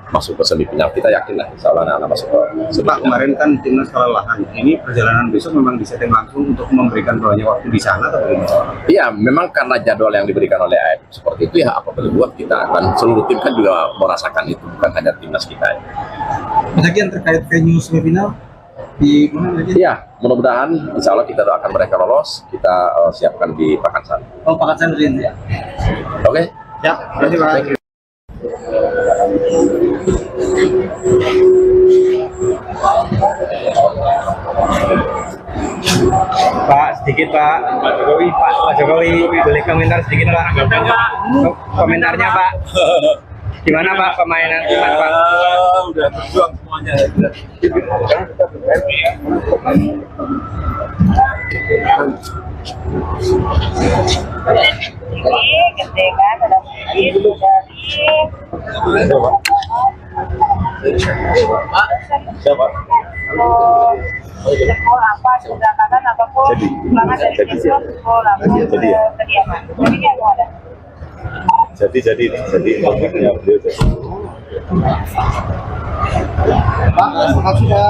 [SPEAKER 4] masuk ke semifinal. Kita yakin lah, insya Allah anak-anak masuk ke
[SPEAKER 5] Pak,
[SPEAKER 4] semifinal.
[SPEAKER 5] kemarin kan timnas kelelahan. Ini perjalanan besok memang disetting langsung untuk memberikan banyak waktu di sana atau bagaimana?
[SPEAKER 4] Iya, memang karena jadwal yang diberikan oleh AFF seperti itu ya, apa boleh buat kita, dan seluruh tim kan juga merasakan itu, bukan hanya timnas kita.
[SPEAKER 5] Lagi yang terkait venue semifinal di mana lagi?
[SPEAKER 4] Iya, mudah-mudahan insya Allah kita doakan mereka lolos, kita siapkan di Pakansari.
[SPEAKER 5] Oh, Pakansari ya.
[SPEAKER 4] Oke?
[SPEAKER 5] Ya, terima kasih Pak.
[SPEAKER 7] Pak, sedikit Pak. Pak Jokowi, boleh komentar sedikit Pak. Komentarnya Pak. Gimana Pak permainan timnas Pak?
[SPEAKER 8] Udah berjuang semuanya.
[SPEAKER 9] Ini gede kan, ada sedikit dari
[SPEAKER 8] Siapa?
[SPEAKER 9] sekolah apa, sudah kanan apapun, semangat dari sekolah,
[SPEAKER 8] Jadi ya?
[SPEAKER 9] kediaman. Jadi yang ada.
[SPEAKER 8] Jadi maksudnya beliau jadi.
[SPEAKER 5] Pak, makasih ya.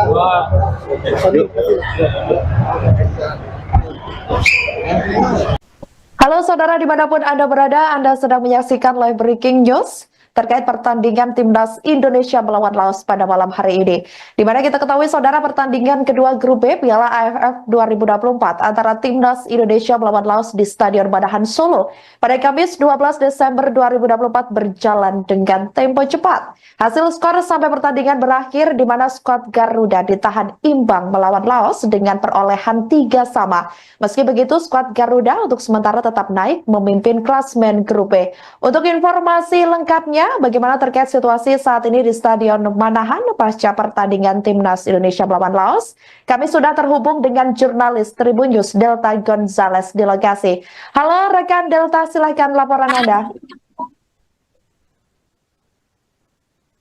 [SPEAKER 1] Halo saudara, dimanapun Anda berada, Anda sedang menyaksikan live breaking news terkait pertandingan timnas Indonesia melawan Laos pada malam hari ini. Di mana kita ketahui saudara, pertandingan kedua grup B Piala AFF 2024 antara timnas Indonesia melawan Laos di Stadion Manahan Solo pada Kamis 12 Desember 2024 berjalan dengan tempo cepat. Hasil skor sampai pertandingan berakhir di mana skuad Garuda ditahan imbang melawan Laos dengan perolehan 3-3. Meski begitu, skuad Garuda untuk sementara tetap naik memimpin klasmen grup B. Untuk informasi lengkapnya, bagaimana terkait situasi saat ini di Stadion Manahan pasca pertandingan timnas Indonesia melawan Laos, kami sudah terhubung dengan jurnalis Tribun News Delta Gonzales di lokasi. Halo rekan Delta, silahkan laporan Anda.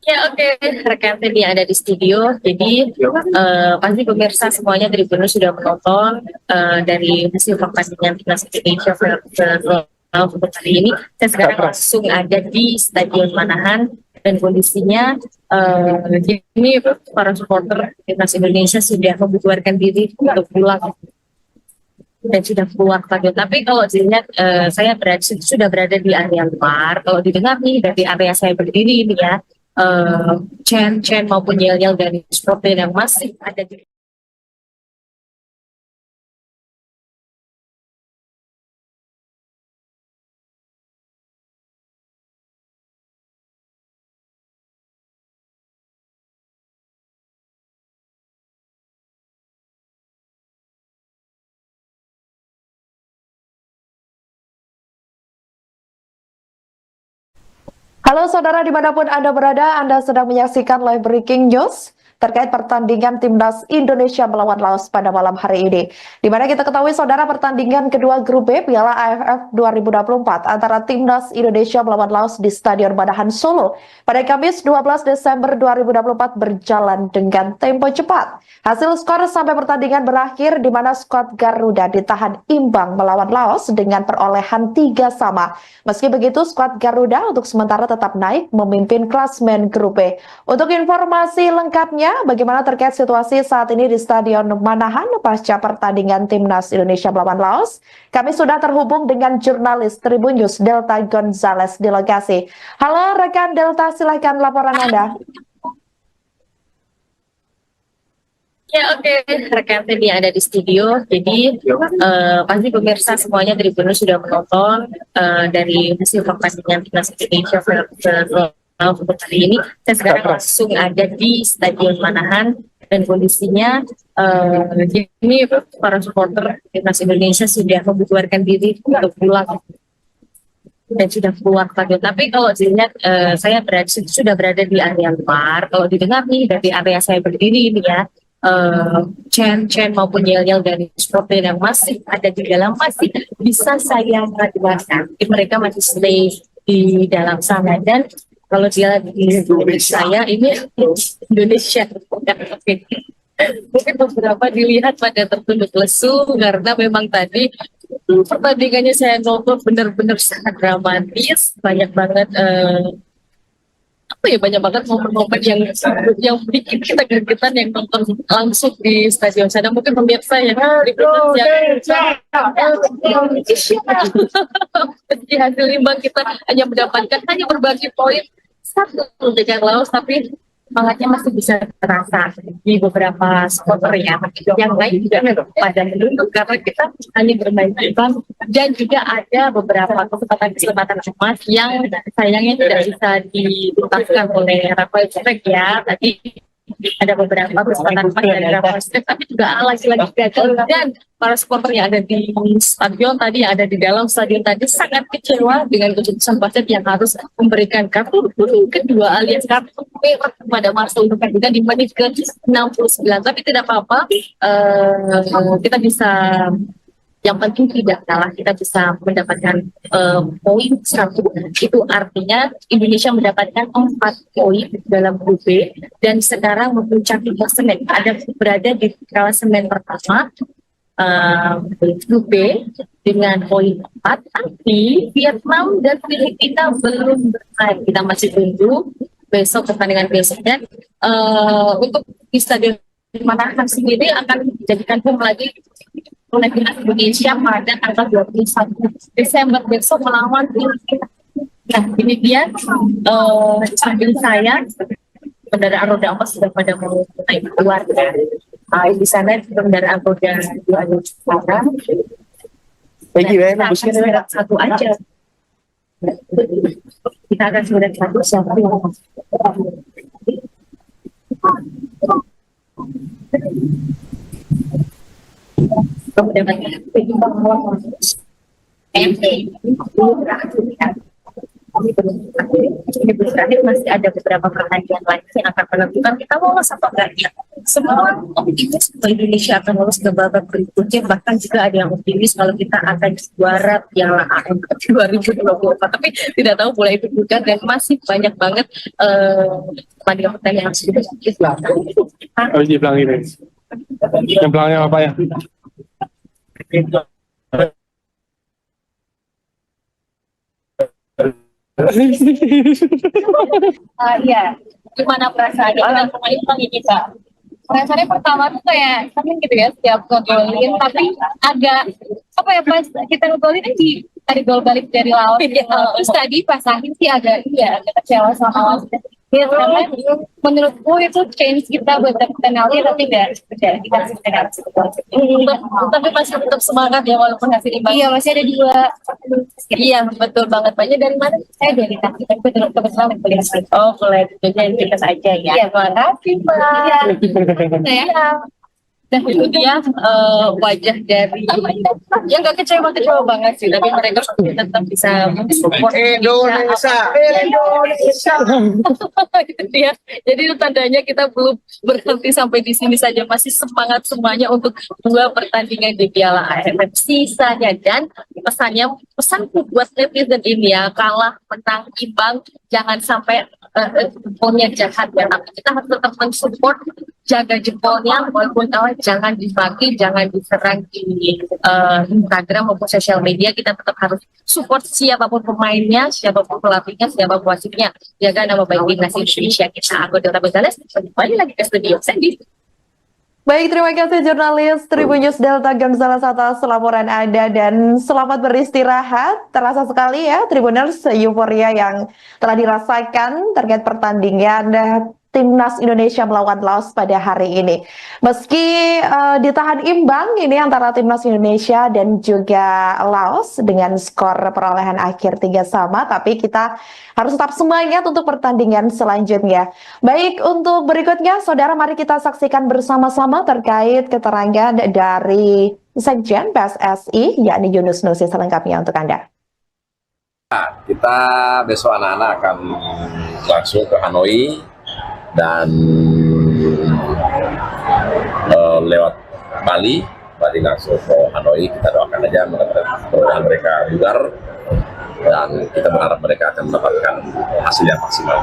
[SPEAKER 2] Ya oke, rekan tim yang ada di studio. Jadi pasti pemirsa semuanya Tribunnews sudah menonton dari hasil pertandingan timnas Indonesia untuk hari ini. Saya sekarang langsung ada di Stadion Manahan dan kondisinya ini para supporter timnas Indonesia sudah membubarkan diri untuk pulang dan sudah keluar stadion. Tapi kalau dilihat saya sudah berada di area luar. Kalau didengar nih dari area saya berdiri ini ya. Chant maupun yel-yel dari supporter yang masih ada di
[SPEAKER 1] Halo saudara, dimanapun Anda berada, Anda sedang menyaksikan live breaking news terkait pertandingan timnas Indonesia melawan Laos pada malam hari ini. Di mana kita ketahui saudara pertandingan kedua grup B Piala AFF 2024 antara timnas Indonesia melawan Laos di Stadion Manahan Solo pada Kamis 12 Desember 2024 berjalan dengan tempo cepat. Hasil skor sampai pertandingan berakhir di mana skuad Garuda ditahan imbang melawan Laos dengan perolehan 3-3. Meski begitu, skuad Garuda untuk sementara tetap naik memimpin klasmen grup B. Untuk informasi lengkapnya, bagaimana terkait situasi saat ini di Stadion Manahan pasca pertandingan timnas Indonesia melawan Laos, kami sudah terhubung dengan jurnalis Tribun News Delta Gonzales di lokasi. Halo rekan Delta, silakan laporan Anda.
[SPEAKER 2] Ya oke, rekan tim yang ada di studio. Jadi pasti pemirsa semuanya Tribun News sudah menonton dari hasil pertandingan timnas Indonesia untuk hari ini. Saya sekarang langsung ada di Stadion Manahan dan kondisinya ini para supporter timnas Indonesia sudah membubarkan diri untuk pulang dan sudah keluar stadion. Tapi kalau dilihat saya sudah berada di area luar. Kalau didengar nih dari area saya berdiri ini ya, chant maupun yel-yel dari supporter yang masih ada di dalam masih bisa saya dengarkan. Mereka masih stay di dalam sana dan kalau dia di saya ini Indonesia mungkin beberapa dilihat pada tertunduk lesu karena memang tadi pertandingannya saya nonton benar-benar sangat dramatis, banyak banget banyak banget momen-momen yang bikin kita gergetan yang nonton langsung di stadion sana. Mungkin pemirsa yang di hasil imbang kita hanya berbagi poin satu dengan Laos, tapi semangatnya masih bisa terasa di beberapa supporter yang lain juga pada menunduk karena kita hanya bermain imbang dan juga ada beberapa kesempatan emas yang sayangnya tidak bisa dituntaskan oleh Rafael Strike ya. Tadi ada beberapa kesempatan emas dari Rafael Strike tapi juga lagi-lagi gagal dan para supporter yang ada di stadion tadi, yang ada di dalam stadion tadi sangat kecewa dengan keputusan wasit yang harus memberikan kartu kuning kedua alias kartu merah kepada Marcel di menit ke-69. Tapi tidak apa-apa, kita bisa, yang penting tidak kalah, kita bisa mendapatkan poin 1. Itu artinya Indonesia mendapatkan 4 poin dalam grup B dan sekarang memuncaki klasemen, berada di klasemen pertama grup B dengan poin 4, tapi Vietnam dan Filipina belum bermain. Kita masih tunggu besok pertandingan besoknya. Untuk di Stadion Manahan sendiri akan dijadikan home lagi oleh timnas Indonesia pada tanggal 21 Desember besok melawan Filipina. Nah ini dia sambil saya kendaraan roda 4 sudah pada mulai keluar ya. Di sana kendaraan roda 2 ada sekarang. Satu aja. Kita akan sudah satu siapa yang ini berakhir, masih ada beberapa pertandingan lain yang akan menentukan kita lolos atau enggaknya. Semua optimis bahwa Indonesia akan lolos ke babak berikutnya, bahkan juga ada yang optimis kalau kita akan juara Piala AFF 2024. Tapi tidak tahu bola itu bukan dan masih banyak banget pertandingan yang harus kita.
[SPEAKER 3] Oh, di belakang ini. Yang belakangnya apa ya?
[SPEAKER 2] Iya, gimana perasaannya dengan pemain ini Kak? Perasaannya pertama tuh kayak seneng gitu ya setiap ngegolin, tapi agak apa ya pas kita ngegolin di tadi gol balik dari Laos. Terus tadi pas akhir sih agak kecewa sama Laos. Karena menurutku itu change kita buat dapet penalti tapi tidak kita penalti. Tapi masih tetap semangat ya walaupun hasil imbang. Iya masih ada 2. Iya betul banget. Banyak dari mana? Saya dari Tasik. Tapi kebetulan kuliah. Oh kuliah jadi kita saja ya. Iya terima kasih Pak. Ya. Nah itu dia wajah dari yang nggak kecewa banget sih, tapi mereka tetap bisa mensupport Indonesia. Itu dia. Jadi itu tandanya kita belum berhenti sampai di sini saja, masih semangat semuanya untuk 2 pertandingan di Piala AFF sisanya. Dan pesanku buat netizen ini ya, kalah, menang, imbang, jangan sampai jempolnya jahat ya, tapi kita harus tetap mensupport, jaga jempolnya, walaupun kalah jangan dibagi, jangan diserang di Instagram maupun sosial media. Kita tetap harus support siapapun pemainnya, siapapun pelatihnya, siapapun wasitnya, jaga nama baik timnas Indonesia kita. Aku Dora Gonzales, kembali lagi ke studio Sandy.
[SPEAKER 1] Baik, terima kasih jurnalis Tribun News Delta Gonzales atas laporan Anda dan selamat beristirahat. Terasa sekali ya Tribuners euforia yang telah dirasakan terkait pertandingan Timnas Indonesia melawan Laos pada hari ini. Meski ditahan imbang ini antara Timnas Indonesia dan juga Laos dengan skor perolehan akhir 3-3, tapi kita harus tetap semangat untuk pertandingan selanjutnya. Baik, untuk berikutnya saudara, mari kita saksikan bersama-sama terkait keterangan dari Sekjen PSSI yakni Yunus Nusi selengkapnya untuk Anda.
[SPEAKER 4] Kita besok anak-anak akan langsung ke Hanoi dan lewat Bali langsung ke Hanoi. Kita doakan aja mudah-mudahan mereka bugar dan kita berharap mereka akan mendapatkan hasil yang maksimal.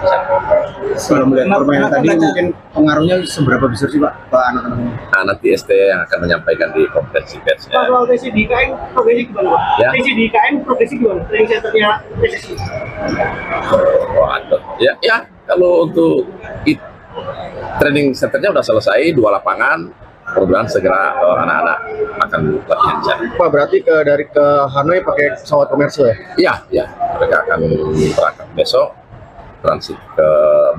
[SPEAKER 5] Kalau melihat permainan tadi mungkin pengaruhnya seberapa besar sih Pak ke anak-anak?
[SPEAKER 4] Nanti ST yang akan menyampaikan di konferensi persnya.
[SPEAKER 6] Kalau TC di IKN progresi gimana Pak?
[SPEAKER 4] Ya.
[SPEAKER 6] TC di IKN progresi gimana? Training centernya PSSI.
[SPEAKER 4] Ya, kalau untuk training centernya udah selesai, 2 lapangan. Mudah-mudahan segera anak-anak akan latihan di sana.
[SPEAKER 5] Pak, berarti dari ke Hanoi pakai pesawat komersil ya?
[SPEAKER 4] Iya. Mereka akan berangkat besok, transit ke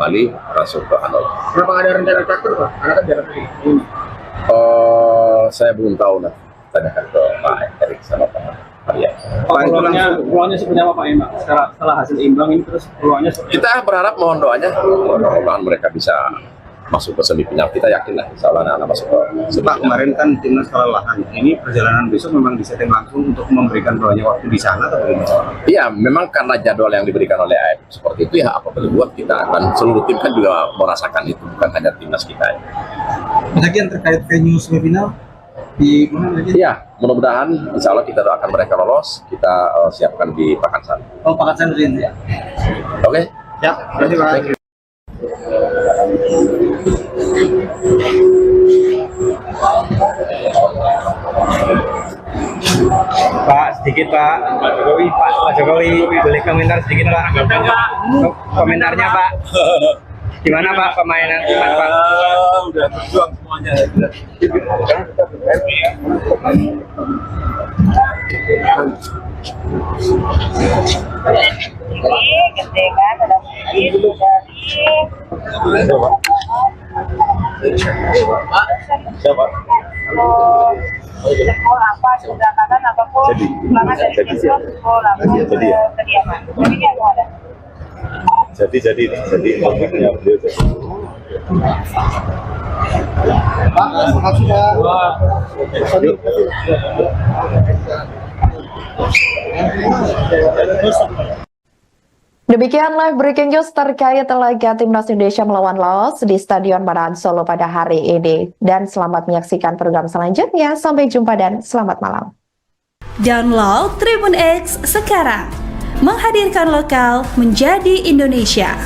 [SPEAKER 4] Bali, langsung ke Hanoi.
[SPEAKER 5] Kenapa nggak ada rencana charter Pak? Karena kan jarak ini.
[SPEAKER 4] Saya belum tahu, nah. Tanyakan ke Pak Erik sama Pak Arya.
[SPEAKER 6] Peluangnya seperti apa Pak Emak? Setelah hasil imbang ini terus peluangnya seperti
[SPEAKER 4] Kita berharap, mohon doanya, mudah-mudahan mereka bisa masuk ke semifinal. Kita yakin lah, insya Allah anak-anak masuk ke semifinal.
[SPEAKER 5] Pak, kemarin kan timnas kelelahan. Ini perjalanan besok memang disetting langsung untuk memberikan banyak waktu di sana atau bagaimana?
[SPEAKER 4] Iya, memang karena jadwal yang diberikan oleh AFF seperti itu ya, apa boleh buat kita, dan seluruh tim kan juga merasakan itu, bukan hanya timnas kita.
[SPEAKER 5] Lagi yang terkait venue semifinal di mana lagi?
[SPEAKER 4] Iya, mudah-mudahan insya Allah kita doakan mereka lolos, kita siapkan di Pakansari.
[SPEAKER 5] Oh, Pakansari ya.
[SPEAKER 4] Oke?
[SPEAKER 5] Siap, terima kasih Pak.
[SPEAKER 7] Pak, sedikit Pak. Pak Jokowi, boleh komentar sedikit Pak. Komentarnya Pak. Gimana Pak permainan timnas Pak?
[SPEAKER 8] Udah berjuang semuanya.
[SPEAKER 9] Ini gede kan, ada sedikit dari
[SPEAKER 8] Siapa?
[SPEAKER 9] jempol apa sudah katakan apapun semangat dari jempol
[SPEAKER 8] Jadi ya?
[SPEAKER 9] kediaman. Jadinya ada.
[SPEAKER 8] Jadi maksudnya beliau jadi.
[SPEAKER 5] Pak, makasih Pak.
[SPEAKER 1] Demikian live breaking news terkait laga Timnas Indonesia melawan Laos di Stadion Manahan Solo pada hari ini. Dan selamat menyaksikan program selanjutnya. Sampai jumpa dan selamat malam.
[SPEAKER 10] Download Tribun X sekarang. Menghadirkan lokal menjadi Indonesia.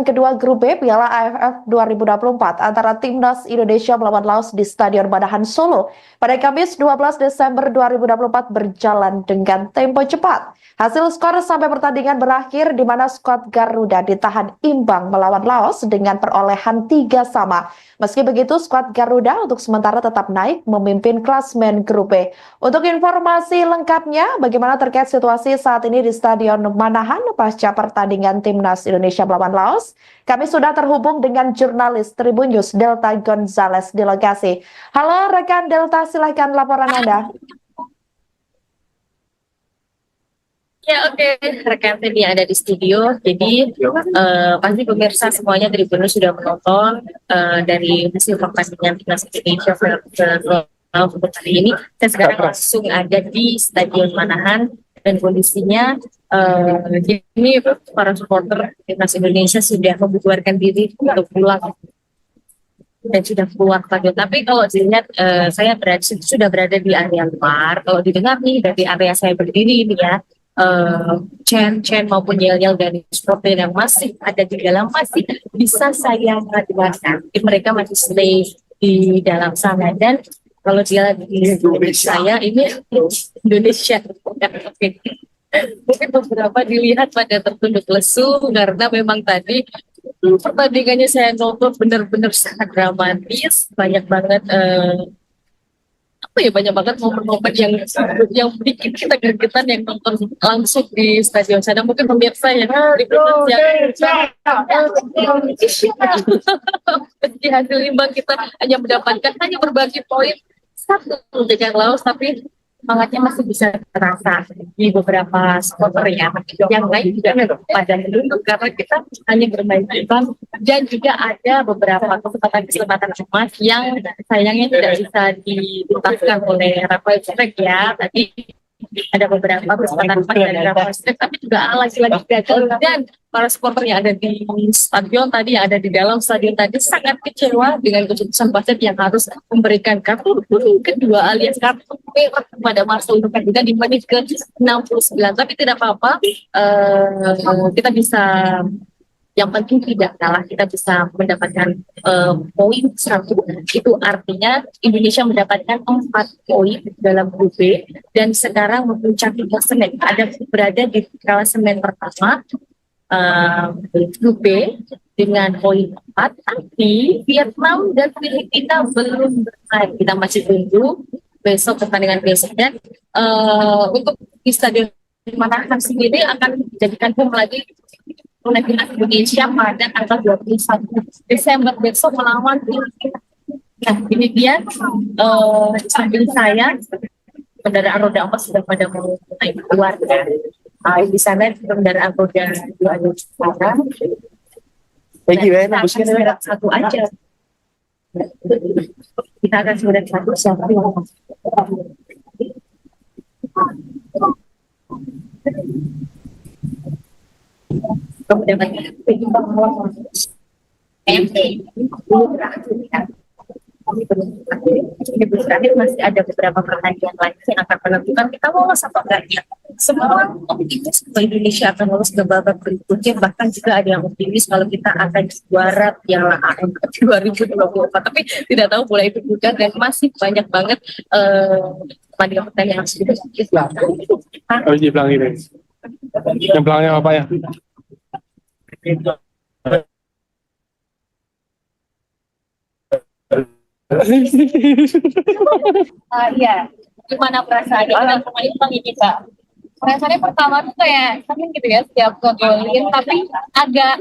[SPEAKER 1] Kedua grup B Piala AFF 2024 antara Timnas Indonesia melawan Laos di Stadion Manahan Solo pada Kamis 12 Desember 2024 berjalan dengan tempo cepat. Hasil skor sampai pertandingan berakhir di mana skuad Garuda ditahan imbang melawan Laos dengan perolehan 3-3. Meski begitu, skuad Garuda untuk sementara tetap naik memimpin klasmen grup B. Untuk informasi lengkapnya, bagaimana terkait situasi saat ini di Stadion Manahan pasca pertandingan Timnas Indonesia melawan Laos, Kami sudah terhubung dengan jurnalis Tribun News Delta Gonzales di lokasi. Halo rekan Delta, silakan laporan Anda.
[SPEAKER 2] Ya oke, rekan tim yang ada di studio. Jadi pasti pemirsa semuanya Tribun News sudah menonton dari hasil pertandingan timnas Indonesia untuk hari ini. Saya sekarang langsung ada di Stadion Manahan dan kondisinya ini para supporter timnas Indonesia sudah membubarkan diri untuk pulang dan sudah keluar stadion. Tapi kalau dilihat saya sudah berada di area luar. Kalau didengar nih dari area saya berdiri ini ya, chant maupun yel-yel dari supporter yang masih ada di dalam masih bisa saya dengarkan. Mereka masih stay di dalam sana, dan kalau dia di saya ini Indonesia mungkin beberapa dilihat pada tertunduk lesu karena memang tadi pertandingannya saya nonton benar-benar sangat dramatis, banyak banget banyak banget momen-momen yang bikin kita gregetan yang nonton langsung di stadion sana. Mungkin pemirsa yang meski hasil imbang kita hanya mendapatkan berbagi poin satu dengan Laos, tapi semangatnya masih bisa terasa di beberapa supporter ya. Yang lain juga pada menunduk karena kita hanya bermain imbang, dan juga ada beberapa kesempatan emas yang sayangnya tidak bisa dituntaskan oleh Rafael Strijk ya. Tadi ada beberapa kesempatan emas dari Rafael Strijk, tapi juga lagi-lagi gagal, dan para supporter yang ada di stadion tadi, yang ada di dalam stadion tadi sangat kecewa dengan keputusan wasit yang harus memberikan kartu kedua alias kartu merah kepada Marcel Lukandina di menit ke-69. Tapi tidak apa-apa, kita bisa, yang penting tidak kalah, kita bisa mendapatkan poin 1. Itu artinya Indonesia mendapatkan 4 poin dalam grup B, dan sekarang memuncaki klasemen, berada di klasemen pertama grup B dengan poin 4, tapi Vietnam dan Filipina belum bermain. Kita masih tunggu besok pertandingan besok, dan untuk di Stadion Manahan sendiri akan dijadikan home lagi oleh timnas Indonesia pada tanggal 21 Desember besok melawan Filipina. Nah ini dia sambil saya kendaraan roda 4 sudah pada mulai keluar ya. Di sana kendaraan roda 2 ada sekarang. Sudah satu aja. Kita akan sudah satu siapa yang terakhir masih ada beberapa pertandingan lain yang akan menentukan kita lolos atau enggak. Semua optimis bahwa Indonesia akan lolos ke babak berikutnya, bahkan juga ada yang optimis kalau kita akan juara Piala AFF 2024, tapi tidak tahu bola itu bukan, dan masih banyak banget pertandingan yang sudah kita.
[SPEAKER 3] Oh, di belakang ini. Yang belakangnya apa ya?
[SPEAKER 2] Iya, gimana perasaannya dengan pemain Jepang ini, Kak? Perasaannya pertama tuh kayak seneng gitu ya setiap ngegolin, tapi agak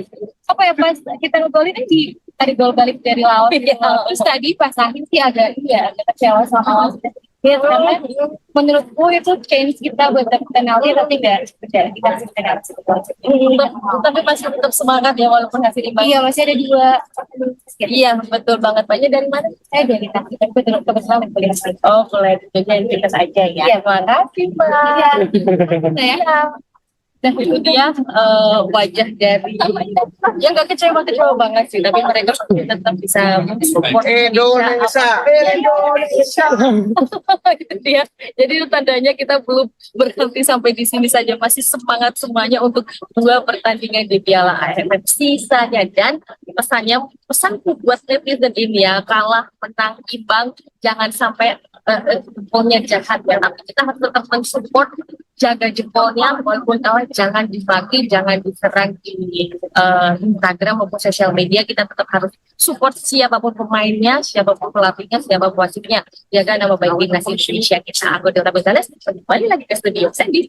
[SPEAKER 2] apa ya, pas kita ngegolin tadi gol balik dari Laos. Terus tadi pas akhir sih agak kecewa sama Laos. Ya, karena menurutku itu change kita buat dapet penalti, tapi nggak percaya kita harus penalti. Tapi masih tetap semangat ya walaupun hasil imbang. Iya, masih ada 2. Iya, betul banget. Banyak dari mana? Saya dari tadi. Tapi kebetulan kuliah. Oh, kuliah jadi kita saja ya. Iya, makasih Pak. Iya. Dan itu dia wajah dari yang nggak kecewa banget sih, tapi mereka tetap bisa support Indonesia. Itu dia. Jadi itu tandanya kita belum berhenti sampai di sini saja, masih semangat semuanya untuk 2 pertandingan di Piala AFF sisanya. Dan pesanku buat netizen ini ya, kalah, menang, imbang, jangan sampai jempolnya jahat ya, tapi kita harus tetap mensupport, jaga jempolnya walaupun kalah, jangan dibagi, jangan diserang di Instagram maupun sosial media. Kita tetap harus support siapapun pemainnya, siapapun pelatihnya, siapapun wasitnya, jaga nama baik timnas Indonesia kita. Aku Delta Gonzales, kembali lagi ke studio Sandy.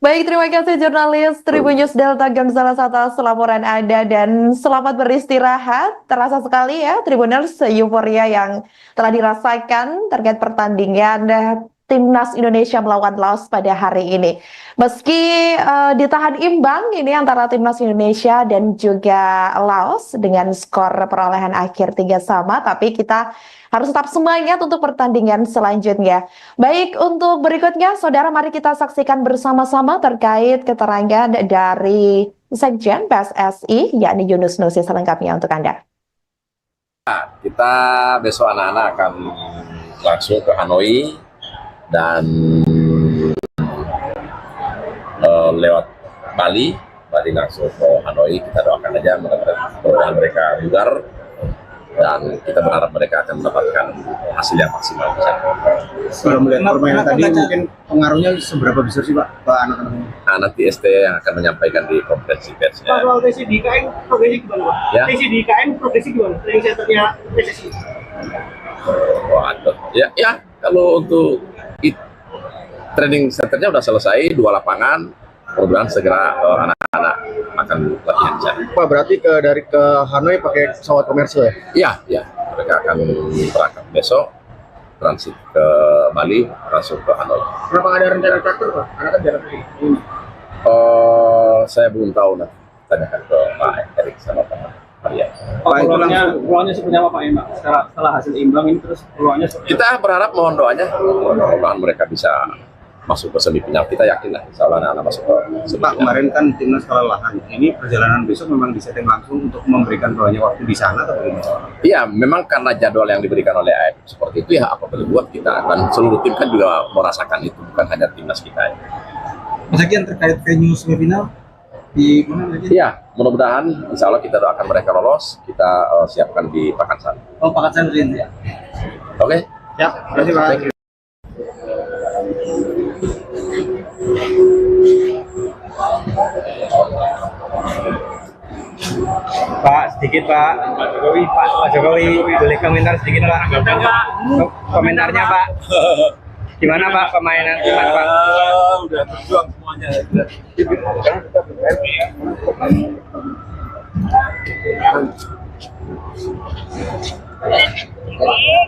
[SPEAKER 1] Baik, terima kasih jurnalis Tribun News Delta Gonzales atas laporan Anda dan selamat beristirahat. Terasa sekali ya Tribuners euforia yang telah dirasakan terkait pertandingan Timnas Indonesia melawan Laos pada hari ini. Meski ditahan imbang ini antara Timnas Indonesia dan juga Laos dengan skor perolehan akhir 3-3, tapi kita harus tetap semangat untuk pertandingan selanjutnya. Baik, untuk berikutnya, saudara, mari kita saksikan bersama-sama terkait keterangan dari Sekjen PSSI, yakni Yunus Nusi, selengkapnya untuk Anda.
[SPEAKER 4] Kita besok anak-anak akan langsung ke Hanoi dan lewat Bali langsung ke Hanoi. Kita doakan aja mudah-mudahan mereka bugar dan kita berharap mereka akan mendapatkan hasil yang maksimal.
[SPEAKER 5] Kalau melihat permainan tadi, mungkin pengaruhnya seberapa besar sih Pak ke anak-anak?
[SPEAKER 4] Nah, nanti ST yang akan menyampaikan di konferensi persnya.
[SPEAKER 6] Kalau TC di IKN progresi gimana Pak?
[SPEAKER 4] Ya.
[SPEAKER 6] TC di IKN progresi gimana? Training centernya PSSI.
[SPEAKER 4] Waduh, ya kalau untuk training centernya udah selesai, 2 lapangan. Mudah-mudahan segera anak-anak akan latihan di sana.
[SPEAKER 5] Pak, berarti dari ke Hanoi pakai pesawat komersil ya?
[SPEAKER 4] Iya, mereka akan berangkat besok, transit ke Bali, langsung ke Hanoi.
[SPEAKER 5] Kenapa nggak ada rencana traktor Pak? Karena kan jarak ini.
[SPEAKER 4] Saya belum tahu, nanti tanyakan ke Pak Erik sama Pak Maria.
[SPEAKER 6] Peluangnya seperti apa Pak Emak? Setelah hasil imbang ini terus peluangnya seperti
[SPEAKER 4] Kita berharap, mohon doanya, mudah-mudahan mereka bisa masuk ke semifinal. Kita yakin lah, insya Allah anak-anak masuk ke semifinal.
[SPEAKER 5] Pak, kemarin kan timnas kelelahan. Ini perjalanan besok memang disetting langsung untuk memberikan banyak waktu di sana atau bagaimana?
[SPEAKER 4] Iya, memang karena jadwal yang diberikan oleh AFF seperti itu ya, apa boleh buat kita. Dan seluruh tim kan juga merasakan itu, bukan hanya timnas kita.
[SPEAKER 5] Mas Sekjen, terkait venue semifinal di mana lagi?
[SPEAKER 4] Iya, mudah-mudahan insya Allah kita doakan mereka lolos. Kita siapkan di Pakansari.
[SPEAKER 5] Oh, Pakansari ya.
[SPEAKER 4] Oke?
[SPEAKER 5] Siap, terima kasih Pak.
[SPEAKER 4] Thank you.
[SPEAKER 7] Pak, sedikit Pak. Pak Jokowi, boleh komentar sedikit Pak. Komentarnya Pak. Gimana Pak permainan gimana Pak?
[SPEAKER 8] Udah berjuang semuanya.
[SPEAKER 9] Ini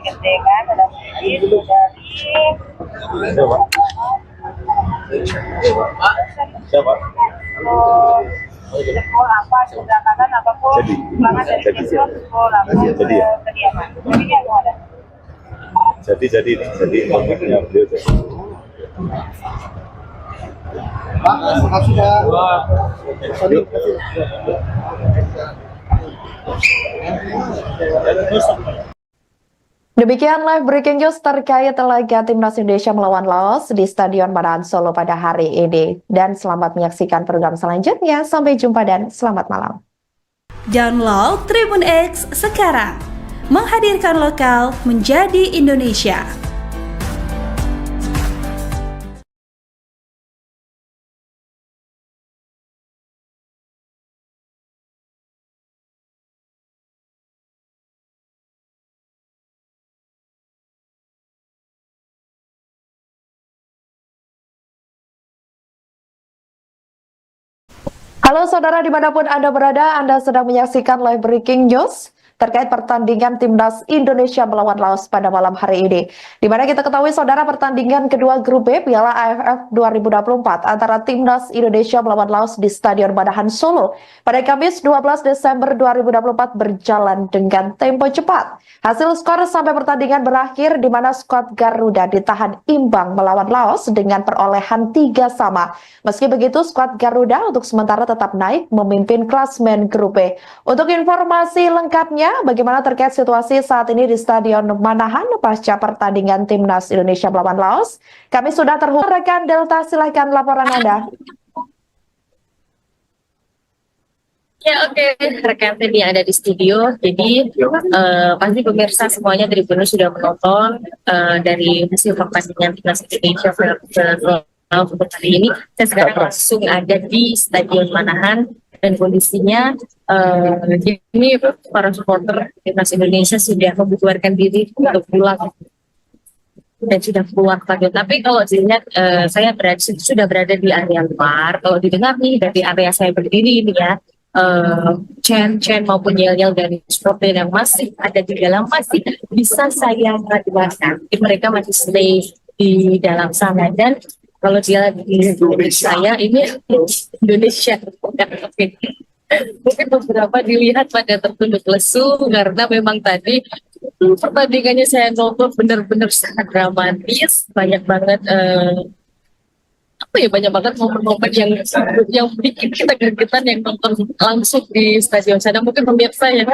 [SPEAKER 9] gede kan, ada dari
[SPEAKER 8] Siapa?
[SPEAKER 9] jempol apa sebelah kanan apapun semangat dari jempol apa
[SPEAKER 8] Jadi ya?
[SPEAKER 9] kediaman. Ini yang ada.
[SPEAKER 8] Jadi komentarnya beliau jadi.
[SPEAKER 5] Pak, makasih ya.
[SPEAKER 1] Demikian live breaking news terkait laga Timnas Indonesia melawan Laos di Stadion Manahan Solo pada hari ini. Dan selamat menyaksikan program selanjutnya. Sampai jumpa dan selamat malam.
[SPEAKER 10] Download Tribun X sekarang. Menghadirkan lokal menjadi Indonesia.
[SPEAKER 1] Halo saudara dimanapun Anda berada, Anda sedang menyaksikan live breaking news terkait pertandingan Timnas Indonesia melawan Laos pada malam hari ini. Di mana kita ketahui saudara pertandingan kedua grup B Piala AFF 2024 antara Timnas Indonesia melawan Laos di Stadion Manahan Solo pada Kamis 12 Desember 2024 berjalan dengan tempo cepat. Hasil skor sampai pertandingan berakhir di mana skuad Garuda ditahan imbang melawan Laos dengan perolehan 3-3. Meski begitu, skuad Garuda untuk sementara tetap naik memimpin klasmen grup B. Untuk informasi lengkapnya, bagaimana terkait situasi saat ini di Stadion Manahan pasca pertandingan Timnas Indonesia melawan Laos? Kami sudah terhubung rekan Delta, silakan laporan Anda.
[SPEAKER 2] Ya oke, rekan tim yang ada di studio. Jadi pasti pemirsa semuanya Tribunnews sudah menonton dari hasil pertandingan Timnas Indonesia untuk hari ini. Saya sekarang langsung ada di Stadion Manahan dan kondisinya ini para supporter Timnas Indonesia sudah membubarkan diri untuk pulang dan sudah keluar stadion. Tapi kalau dilihat saya sudah berada di area luar. Kalau didengar nih dari area saya berdiri ini ya, chant maupun yel-yel dari supporter yang masih ada di dalam masih bisa saya dengarkan. Mereka masih stay di dalam sana, dan kalau dia di saya ini Indonesia. Oke. Mungkin beberapa dilihat pada tertunduk lesu karena memang tadi pertandingannya saya nonton benar-benar sangat dramatis, banyak banget banyak banget momen-momen yang bikin kita gregetan yang nonton langsung di stadion sana. Mungkin pemirsa yang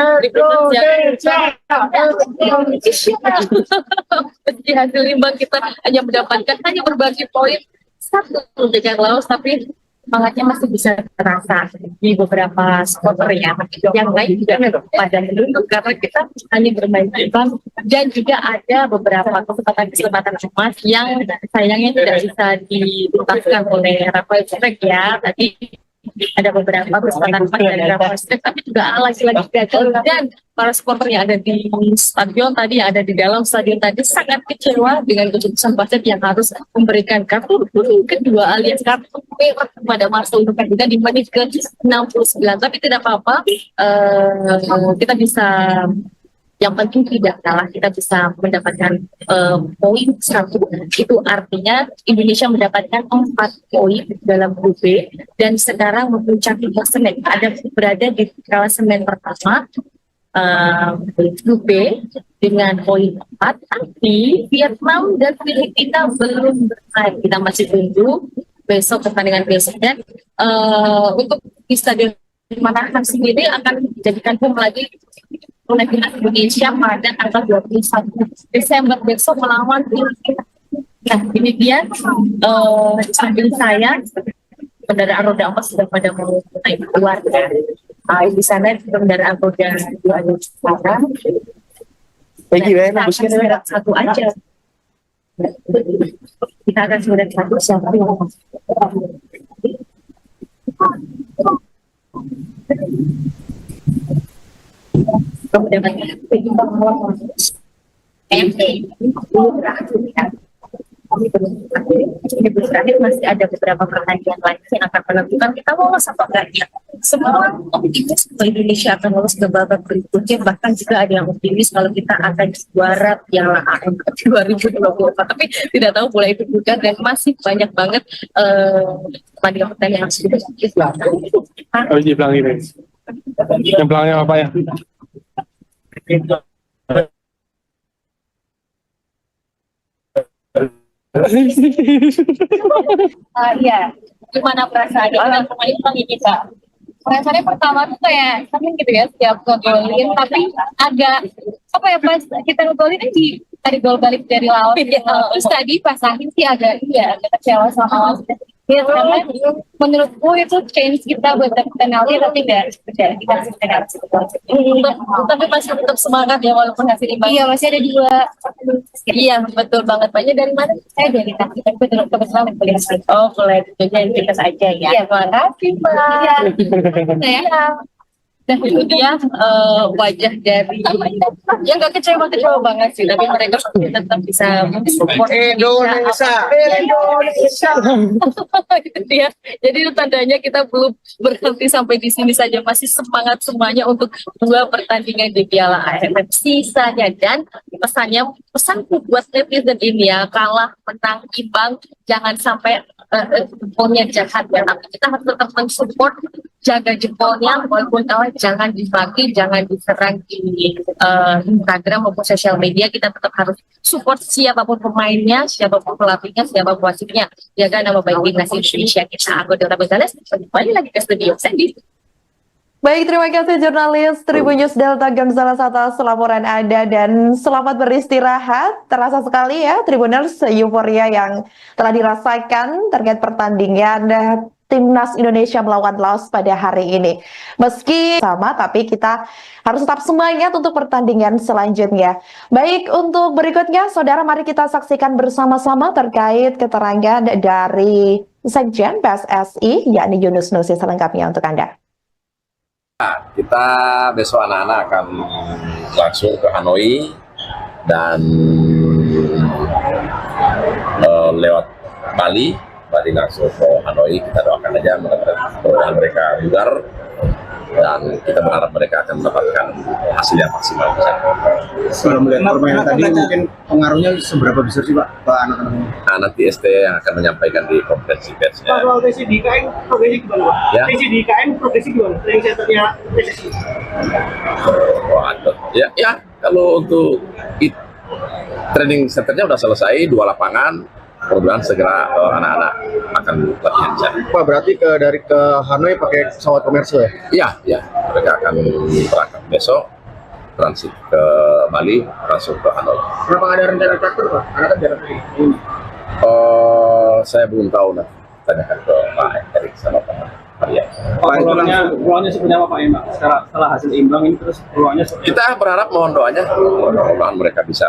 [SPEAKER 2] meski hasil imbang kita hanya mendapatkan berbagi poin satu dengan Laos, tapi semangatnya masih bisa terasa di beberapa supporter ya. Yang lain juga pada menunduk karena kita hanya bermain imbang, dan juga ada beberapa kesempatan emas yang sayangnya tidak bisa dituntaskan oleh Rafael Strike ya. Tadi ada beberapa kesempatan emas dari Rafael Strike, tapi juga lagi-lagi gagal, dan para supporter yang ada di stadion tadi, yang ada di dalam stadion tadi sangat kecewa dengan keputusan wasit yang harus memberikan kartu kedua alias kartu merah kepada Marcel Nusa di menit ke-69. Tapi tidak apa-apa, kita bisa, yang penting tidak kalah, kita bisa mendapatkan poin 1. Itu artinya Indonesia mendapatkan 4 poin dalam grup B, dan sekarang memuncaki klasemen, berada di klasemen pertama grup B dengan poin 4. Tapi Vietnam dan Filipina belum bermain. Kita masih tunggu besok pertandingan besoknya. Untuk di stadion Manahan sendiri akan dijadikan home lagi oleh timnas Indonesia pada tanggal 21 Desember besok melawan Filipina. Nah, ini dia samping saya kendaraan roda 4 sudah pada mulai keluar ya. Di sana kendaraan roda 2 ada sekarang. Kita satu aja. Kita akan sudah satu siapa yang terakhir masih ada beberapa pertandingan lain yang akan menentukan kita lolos atau enggaknya. Semua optimis kalau Indonesia akan lolos ke babak berikutnya, bahkan juga ada yang optimis kalau kita akan juara Piala AFF 2024. Tapi tidak tahu bola itu bukan, dan masih banyak banget pertandingan yang sudah kita.
[SPEAKER 3] Di belakang ini. Yang belakangnya apa ya?
[SPEAKER 2] Iya, gimana perasaannya dengan pemain Bang ini, Kak? Perasaannya pertama tuh kayak seneng gitu ya setiap ngegolin, tapi agak pas kita ngegolin di tadi gol balik dari Laos. Terus tadi pasahin sih agak kecewa sama Laos. Karena menurutku itu change kita buat dapet penalti, tapi tidak dikasih penalti. Tapi masih tetap semangat ya walaupun hasil imbang. Iya, masih ada 2. Iya, betul banget. Banyak dari mana? Saya dari Takti, tapi kebetulan boleh. Oh, boleh. Jadi kita saja ya. Iya, makasih Pak. Iya. Dan itu dia wajah dari yang gak kecewa banget sih, tapi mereka tetap bisa mensupport Indonesia. Gitu dia. Jadi itu tandanya kita belum berhenti sampai di sini saja, masih semangat semuanya untuk 2 pertandingan di Piala AFF sisanya. Dan pesanku buat netizen ini ya, kalah, menang, imbang, jangan sampai jempolnya jahat ya, tapi kita harus tetap mensupport, jaga jempolnya walaupun kalah, jangan dibagi, jangan diserang di Instagram maupun sosial media. Kita tetap harus support siapapun pemainnya, siapapun pelatihnya, siapapun wasitnya, jaga nama baik timnas Indonesia kita. Aku Dora Gonzales, kembali lagi ke studio Sandy.
[SPEAKER 1] Baik, terima kasih jurnalis Tribun News Delta Gonzales atas laporan Anda, dan selamat beristirahat. Terasa sekali ya Tribuners euforia yang telah dirasakan terkait pertandingan Timnas Indonesia melawan Laos pada hari ini. Meski sama, tapi kita harus tetap semangat untuk pertandingan selanjutnya. Baik, untuk berikutnya, saudara, mari kita saksikan bersama-sama terkait keterangan dari Sekjen PSSI, yakni Yunus Nusi, selengkapnya untuk Anda.
[SPEAKER 4] Kita besok anak-anak akan langsung ke Hanoi, dan lewat Bali langsung ke Hanoi. Kita doakan aja mudah-mudahan mereka bugar dan kita berharap mereka akan mendapatkan hasil yang maksimal.
[SPEAKER 5] Kalau melihat permainan tadi mungkin pengaruhnya seberapa besar sih Pak ke anak-anak?
[SPEAKER 4] Nah, nanti ST yang akan menyampaikan di konferensi persnya.
[SPEAKER 6] Pak, kalau TC di IKN progresi gimana Pak?
[SPEAKER 4] Ya.
[SPEAKER 6] TC di IKN progresi gimana? Training centernya TC.
[SPEAKER 4] Waduh. Ya, kalau untuk training centernya udah selesai, 2 lapangan. Mudah-mudahan segera anak-anak akan latihan di sana.
[SPEAKER 5] Pak, berarti dari ke Hanoi pakai pesawat komersial ya?
[SPEAKER 4] Iya, mereka akan berangkat besok, transit ke Bali, langsung ke Hanoi.
[SPEAKER 5] Kenapa ada rencana traktor Pak? Karena kan jarak ini.
[SPEAKER 4] Saya belum tahu, tanyakan ke Pak Erik sama Pak Arya.
[SPEAKER 6] Peluangnya seperti apa Pak Emak? Setelah hasil imbang ini terus peluangnya seperti
[SPEAKER 4] Kita berharap, mohon doanya, mudah-mudahan mereka bisa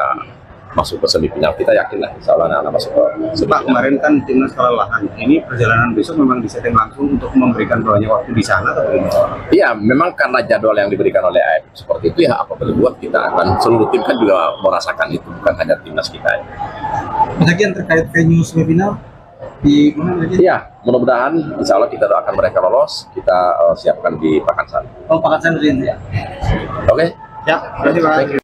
[SPEAKER 4] masuk ke semifinal. Kita yakin lah, insya Allah anak-anak masuk ke semifinal.
[SPEAKER 5] Pak, kemarin kan timnas kelelahan. Ini perjalanan besok memang disetting langsung untuk memberikan banyak waktu di sana atau bagaimana?
[SPEAKER 4] Iya, memang karena jadwal yang diberikan oleh AFF seperti itu ya, apa boleh buat kita akan seluruh tim kan juga merasakan itu, bukan hanya timnas kita.
[SPEAKER 5] Lagi yang terkait venue semifinal di mana lagi?
[SPEAKER 4] Iya, mudah-mudahan insya Allah kita doakan mereka lolos, kita siapkan di Pakansari.
[SPEAKER 5] Oh, Pakansari ya.
[SPEAKER 4] Oke?
[SPEAKER 5] Ya, terima kasih Pak.